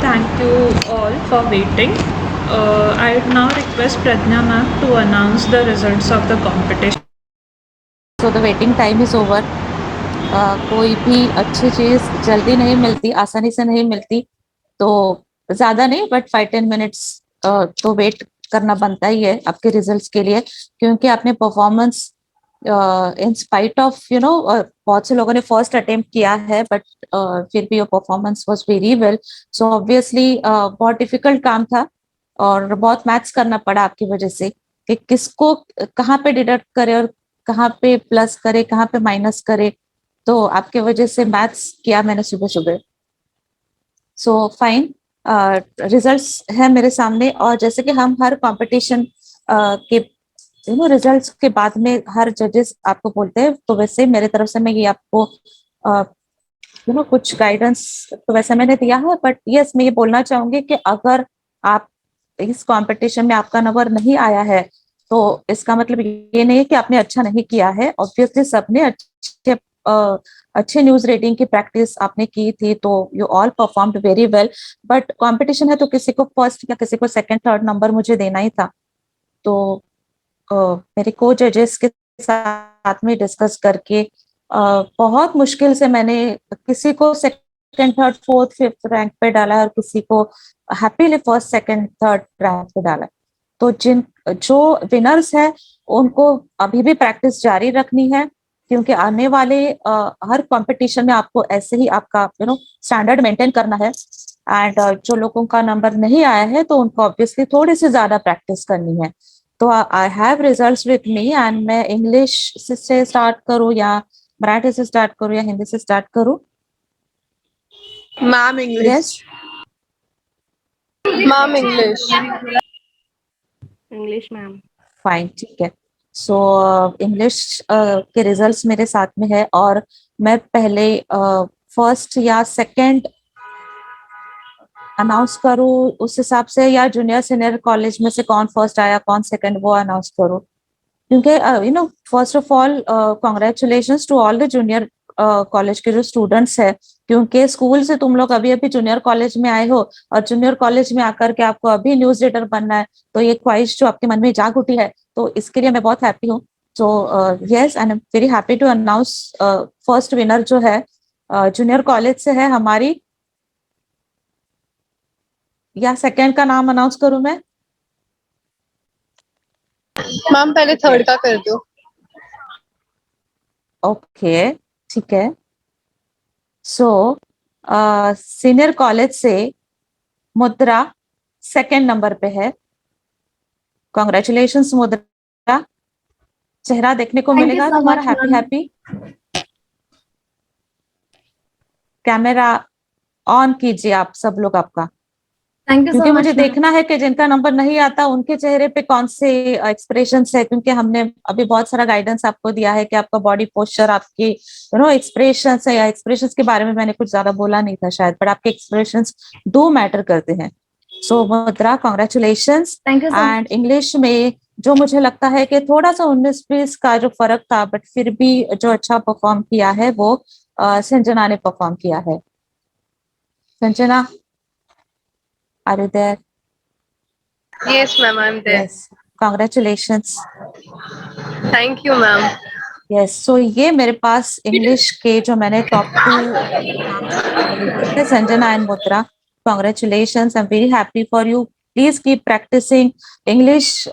Thank you all for waiting. I would now request Pradnya ma'am to announce the results of the competition. So the waiting time is over. कोई भी अच्छी चीज जल्दी नहीं मिलती, आसानी से नहीं मिलती, तो ज्यादा नहीं बट 5-10 मिनट्स तो वेट करना बनता ही है आपके रिजल्ट्स के लिए, क्योंकि आपने परफॉर्मेंस इन स्पाइट ऑफ बहुत से लोगों ने फर्स्ट अटेम्प्ट किया है बट फिर भी your performance was very well. So obviously बहुत डिफिकल्ट काम था और बहुत मैथ्स करना पड़ा आपकी वजह से कि किसको कहाँ पे डिडक्ट करे और कहाँ पे प्लस करे, कहाँ पे माइनस करे. तो आपके वजह से मैथ्स किया मैंने सुबह सुबह. सो फाइन, रिजल्ट्स है मेरे सामने. और जैसे कि हम हर कंपटीशन के रिजल्ट्स के बाद में हर जजेस आपको बोलते हैं, तो वैसे मेरे तरफ से मैं ये आपको कुछ गाइडेंस तो वैसे मैंने दिया है. बट यस, मैं ये बोलना चाहूंगी कि अगर आप इस कंपटीशन में आपका नंबर नहीं आया है तो इसका मतलब ये नहीं है कि आपने अच्छा नहीं किया है. ऑब्वियसली सबने अच्छे न्यूज रीडिंग की प्रैक्टिस आपने की थी, तो you all performed very well. But competition है तो किसी को फर्स्ट या किसी को सेकंड थर्ड नंबर मुझे देना ही था. तो मेरे को जजेस के साथ में डिस्कस करके बहुत मुश्किल से मैंने किसी को second third fourth fifth rank पे डाला और किसी को happily first second third rank पे डाला. तो जो विनर्स है उनको अभी भी प्रैक्टिस जारी रखनी है, क्योंकि आने वाले हर कंपटीशन में आपको ऐसे ही आपका स्टैंडर्ड मेंटेन करना है. एंड जो लोगों का नंबर नहीं आया है तो उनको ऑब्वियसली थोड़ी सी ज्यादा प्रैक्टिस करनी है. तो I have results with me and मैं इंग्लिश से स्टार्ट करूँ या मराठी से स्टार्ट करूँ या हिंदी से स्टार्ट करूँ? Ma'am English. Ma'am English. English ma'am. Fine, ठीक है. सो इंग्लिश के रिजल्ट्स मेरे साथ में है और मैं पहले फर्स्ट या सेकंड अनाउंस करूँ उस हिसाब से, या जूनियर सीनियर कॉलेज में से कौन फर्स्ट आया कौन सेकंड वो अनाउंस करूँ? क्योंकि first of all congratulations to all the junior college के जो स्टूडेंट्स है, क्योंकि स्कूल से तुम लोग अभी अभी जूनियर कॉलेज में आए हो और जूनियर कॉलेज में आकर के आपको अभी न्यूज रीडर बनना है, तो ये ख्वाहिश जो आपके मन में जाग उठी है, तो इसके लिए मैं बहुत हैप्पी हूँ। So yes, and I am very happy to announce first winner जो है जूनियर कॉलेज से है हमारी, या सेकंड का नाम अनाउंस करूं मैं? मैम पहले थर्ड का कर दो। ओके, ठीक है। सो सीनियर कॉलेज से मुद्रा सेकंड नंबर पे है। कॉन्ग्रेचुलेशंस मुद्रा, चेहरा देखने को Thank you मिलेगा so तुम्हारा much, happy ma'am. Happy. Camera on कीजिए आप सब लोग आपका, Thank you so क्योंकि much, मुझे ma'am. देखना है कि जिनका नंबर नहीं आता उनके चेहरे पे कौन से एक्सप्रेशंस है, क्योंकि हमने अभी बहुत सारा गाइडेंस आपको दिया है कि आपका बॉडी पोस्चर, आपकी एक्सप्रेशंस है, या एक्सप्रेशंस के बारे में मैंने कुछ ज्यादा बोला नहीं था शायद, बट आपके एक्सप्रेशंस दो मैटर करते हैं। सो मुद्रा, congratulations. Thank you so much. And English में जो मुझे लगता है कि थोड़ा सा 19-20 का जो फर्क था, बट फिर भी जो अच्छा परफॉर्म किया है वो संजना ने परफॉर्म किया है। Sanjana, are you there? Yes, ma'am, I'm there. Yes, congratulations. Thank you, ma'am. Yes, so ये मेरे पास इंग्लिश के जो मैंने टॉप 2 थे, संजना एंड मुद्रा, congratulations. I'm very happy for you. Please keep practicing. English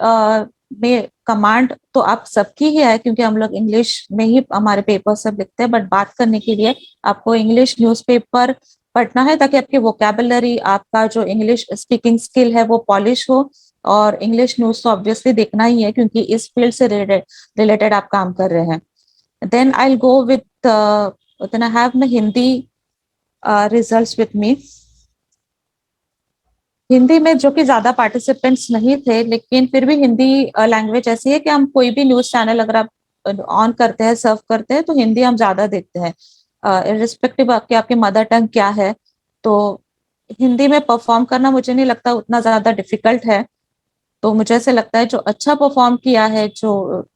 में कमांड तो आप सबकी ही है, क्योंकि हम लोग इंग्लिश में ही हमारे पेपर सब लिखते हैं, बट बात करने के लिए आपको इंग्लिश न्यूज़पेपर पढ़ना है, ताकि आपकी वोकैबुलरी, आपका जो इंग्लिश स्पीकिंग स्किल है वो पॉलिश हो। और इंग्लिश न्यूज तो ऑब्वियसली देखना ही है, क्योंकि इस फील्ड से रिलेटेड आप काम कर रहे हैं। Then I will go with then I have my Hindi results with me. Hindi में जो कि ज्यादा पार्टिसिपेंट्स नहीं थे, लेकिन फिर भी हिंदी लैंग्वेज ऐसी है कि हम कोई भी न्यूज चैनल अगर आप ऑन करते हैं, सर्व करते हैं, तो हिंदी हम ज्यादा देखते हैं, इर्रिस्पेक्टिव आपके मदर टंग क्या है। तो हिंदी में परफॉर्म करना मुझे नहीं लगता उतना ज्यादा डिफिकल्ट है। तो मुझे ऐसे लगता है जो अच्छा परफॉर्म किया है, जो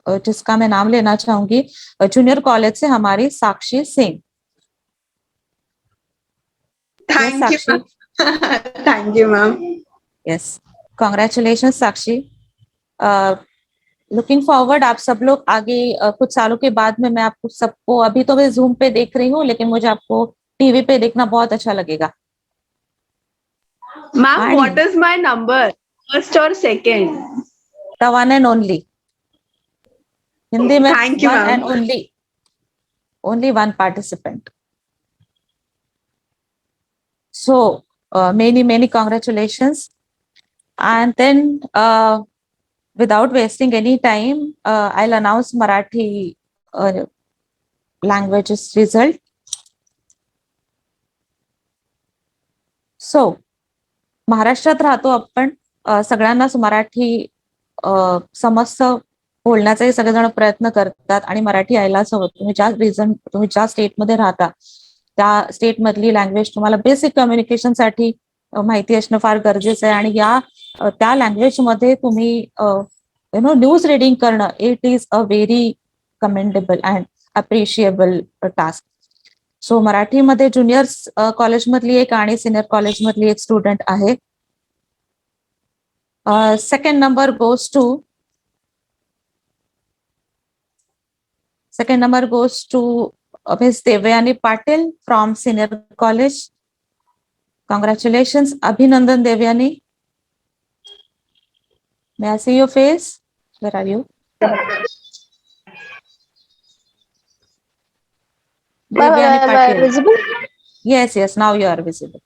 जिसका मैं नाम लेना चाहूंगी, जूनियर कॉलेज से हमारी Sakshi Singh. Thank you. Thank you, ma'am. Yes, congratulation Sakshi. Looking forward, आप सब लोग आगे कुछ सालों के बाद में मैं आपको सबको, अभी तो मैं जूम पे देख रही हूँ, लेकिन मुझे आपको टीवी पे देखना बहुत अच्छा लगेगा। Ma'am, what is my number? First or second? The one and only. Hindi में Thank you, one ma'am. and only one participant. So many congratulations. And then without wasting any time, I'll announce Marathi languages result. So महाराष्ट्रात राहतो आपण, सगळ्यांनाच मराठी समजतं, बोलण्याचाही सगळेजण प्रयत्न करतात आणि मराठी यायलाच हवं। तुम्ही ज्या स्टेटमध्ये राहता त्या स्टेट मधली लँग्वेज तुम्हाला बेसिक कम्युनिकेशन साठी माहिती असणं फार गरजेचं आहे, आणि त्या लँग्वेज मध्ये तुम्ही न्यूज रीडिंग करणं, it is a very commendable and appreciable task. So मराठीमध्ये ज्युनियर्स कॉलेजमधली एक आणि सिनियर कॉलेजमधली एक स्टुडंट आहे. Second number goes to Miss Devyani Patil from Senior College. Congratulations, Abhinandan Devyani. May I see your face? Where are you? Devyani Am I Patil. visible? Yes, now you are visible.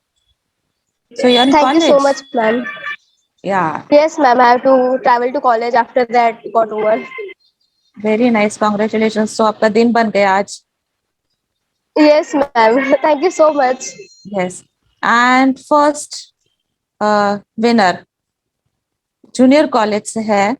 So you're in Thank college? you so much, ma'am. Yeah, Yes, ma'am. I have to travel to college. After that, got over. very nice. Congratulations. So आपका दिन बन गया आज. Yes, ma'am. Thank you so much. Yes. And first winner junior college से है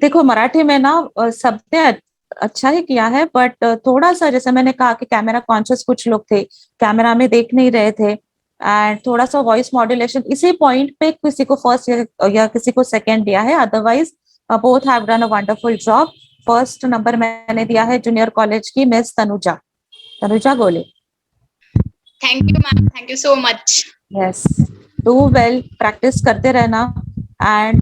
देखो मराठी में ना सबने अच्छा ही किया है, बट थोड़ा सा जैसे मैंने कहा कि कैमरा कॉन्शियस कुछ लोग थे, कैमरा में देख नहीं रहे थे, एंड थोड़ा सा वॉइस मॉड्यूलेशन इसी पॉइंट पे किसी को फर्स्ट या किसी को सेकंड दिया है, otherwise both have done a wonderful job. First number मैंने दिया है जूनियर कॉलेज की मिस तनुजा गोले। Thank you ma'am, thank you so much. Yes, do well, practice करते रहना। एंड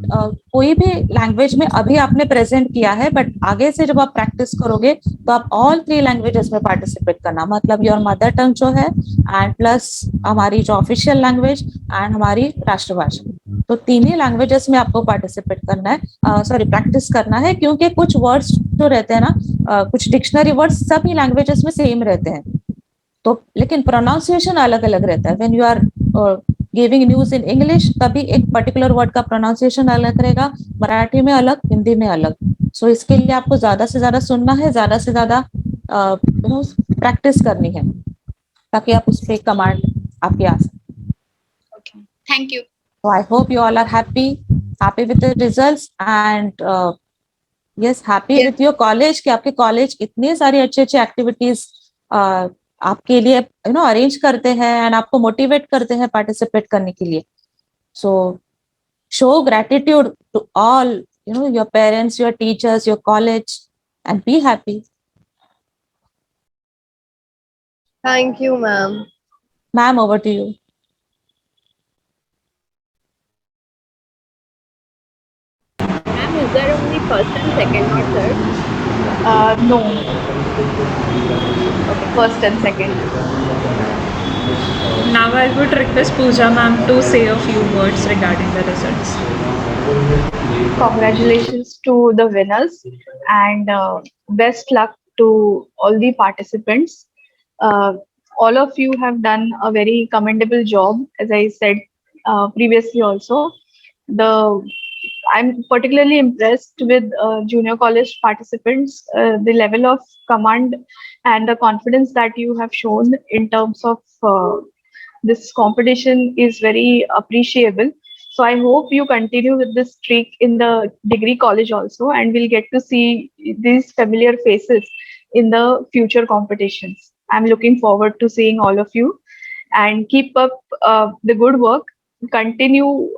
कोई भी लैंग्वेज में अभी आपने प्रेजेंट किया है, बट आगे से जब आप प्रैक्टिस करोगे तो आप ऑल 3 लैंग्वेजेस में पार्टिसिपेट करना, मतलब योर मदर टंग जो है एंड प्लस हमारी जो ऑफिशियल लैंग्वेज एंड हमारी राष्ट्रभाषा, तो 3 ही लैंग्वेजेस में आपको पार्टिसिपेट करना है, सॉरी प्रैक्टिस करना है। क्योंकि कुछ वर्ड्स जो रहते हैं ना, कुछ डिक्शनरी वर्ड्स सभी लैंग्वेजेस में सेम रहते हैं, तो लेकिन प्रोनाउंसिएशन अलग अलग रहता है। When you are giving news in English, तभी एक पर्टिकुलर वर्ड का प्रोनाउंसिएशन अलग रहेगा, मराठी में अलग, हिंदी में अलग। सो इसके लिए आपको ज्यादा से ज्यादा सुनना है, ज्यादा से ज्यादा प्रैक्टिस करनी है, ताकि आप उस पर कमांड आपकी आ सके। Thank you. So I hope you all are happy with the results and yes, happy with your college कि आपके कॉलेज इतनी सारी अच्छी अच्छी एक्टिविटीज आपके लिए अरेंज करते हैं एंड आपको मोटिवेट करते हैं पार्टिसिपेट करने के लिए। So show gratitude to all your parents, your teachers, your college and be happy. Thank you, ma'am. Ma'am, over to you. Ma'am, is there only first and second, not third? No. Okay, first and second. Now I would request Pooja ma'am to say a few words regarding the results. Congratulations to the winners and best luck to all the participants. All of you have done a very commendable job, as I said previously also. I'm particularly impressed with junior college participants. The level of command and the confidence that you have shown in terms of this competition is very appreciable. So I hope you continue with this streak in the degree college also, and we'll get to see these familiar faces in the future competitions. I'm looking forward to seeing all of you, and keep up the good work. Continue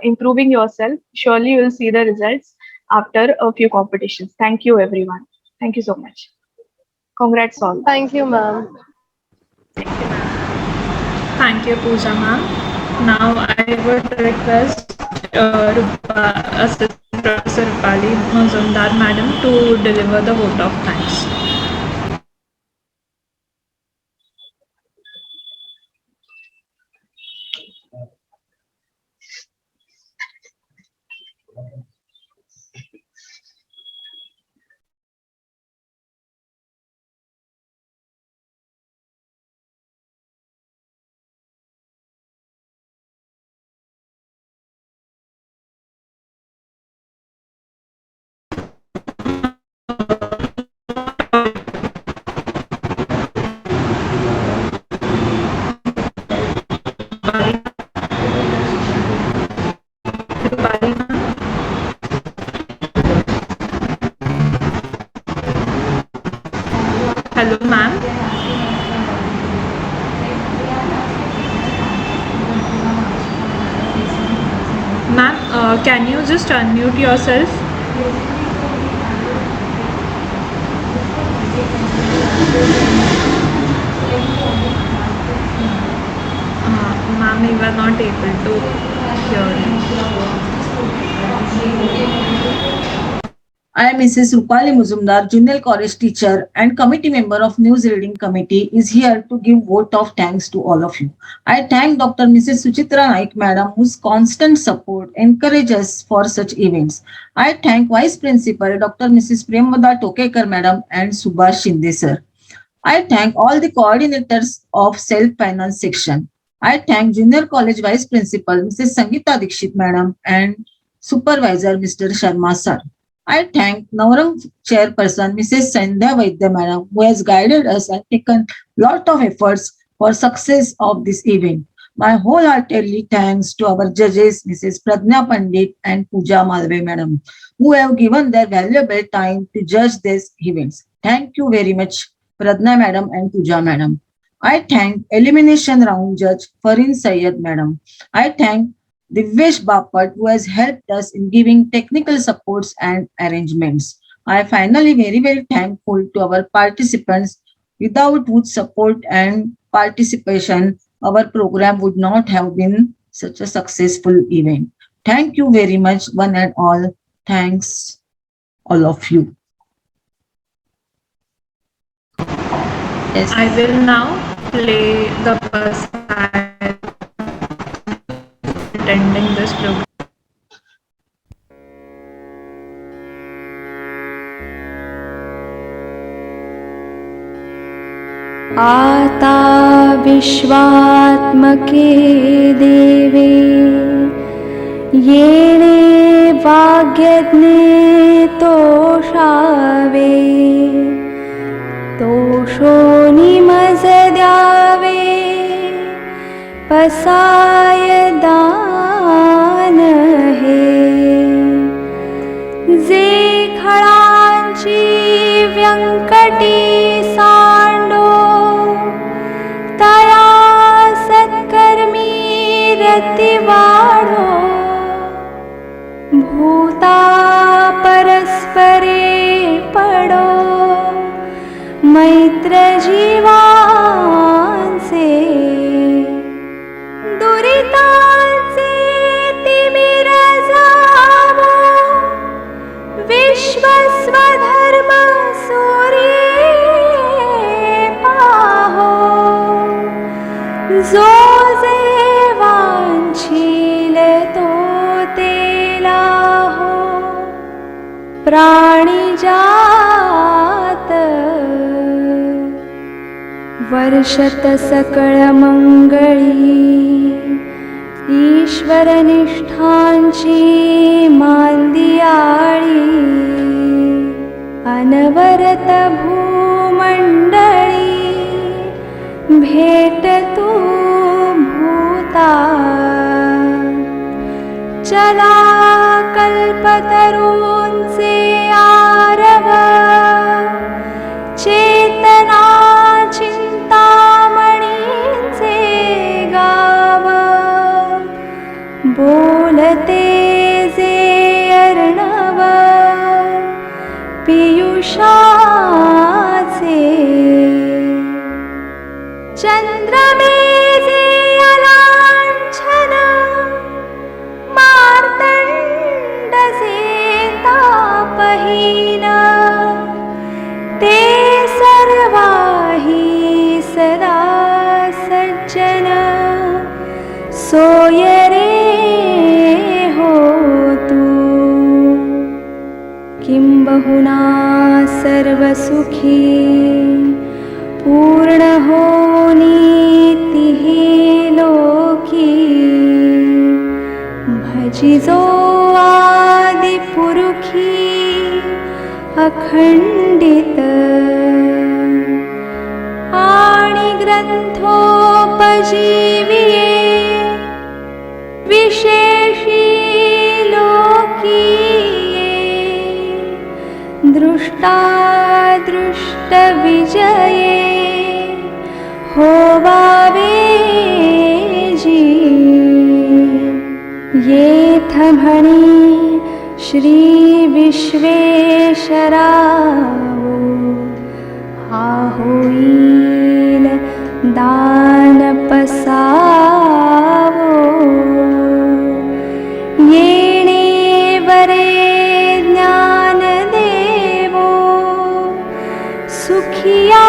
improving yourself. Surely you will see the results after a few competitions. Thank you, everyone. Thank you so much. Congrats all. Thank you, ma'am. Thank you, Pooja ma'am. Now I would request Assistant Professor Rupali Mazumdar madam to deliver the vote of thanks. Hello, ma'am. Ma'am, can you just unmute yourself? Ma'am, we were not able to hear you. I am Mrs. Rupali Mazumdar, junior college teacher and committee member of News Reading Committee, is here to give vote of thanks to all of you. I thank Dr. Mrs. Suchitra Naik Madam, whose constant support encourages us for such events. I thank Vice Principal Dr. Mrs. Premvada Tokekar Madam and Subhash Shinde Sir. I thank all the coordinators of self-finance section. I thank Junior College Vice Principal Mrs. Sangeeta Dikshit Madam and Supervisor Mr. Sharma Sir. I thank Navrang Chairperson Mrs. Sandhya Vaidya Madam, who has guided us and taken lot of efforts for success of this event. My wholeheartedly thanks to our judges Mrs. Pradnya Pandit and Pooja Malve Madam, who have given their valuable time to judge these events. Thank you very much, Pradnya Madam and Pooja Madam. I thank elimination round judge Farin Syed madam. I thank Divyesh Bapat who has helped us in giving technical supports and arrangements. I finally very thankful to our participants without whose support and participation our program would not have been such a successful event. Thank you very much one and all. Thanks all of you. Yes. I will now play the person attending this program. आता विश्वात्मके देवे येणे वाग्यज्ञे तोषावे तोषो निमज द्यावे पसाय दान हे जे खळांची व्यंकटी सांडो तया सत्कर्मी रती वाढो भूता परस्परे पडो मैत्र जीवांचे दुरितांचे तिमिर जावो विश्व स्वधर्म सूर्ये पाहो जो जे वांछील तो तेला हो प्राणी जात वर्षत सकळ मंगळी ईश्वर निष्ठांची मांदियाळी अनवरत भूमंडळी भेट तू भूता चला कल्पतरूंचे आरव चेतना चिंतामणींचे गाव बोलते जे अर्णव पियुषाचे चंद्रमे जे अलांछन मार्तंड जे तापहीन ते सर्वाही सदा सज्जन सोय रे हो तू किंबहुना सर्वसुखी पूर्ण होनीतिहि लोकी भजिजो आदिपुरुखी अखंडित आणि ग्रंथोपजीविये विशेषी लोकीये दृष्टादृष्ट विजये होवावे जी येथ म्हणी श्री विश्वेश्वरावो हा होईल दान पसावो येणे वरे ज्ञान देवो सुखिया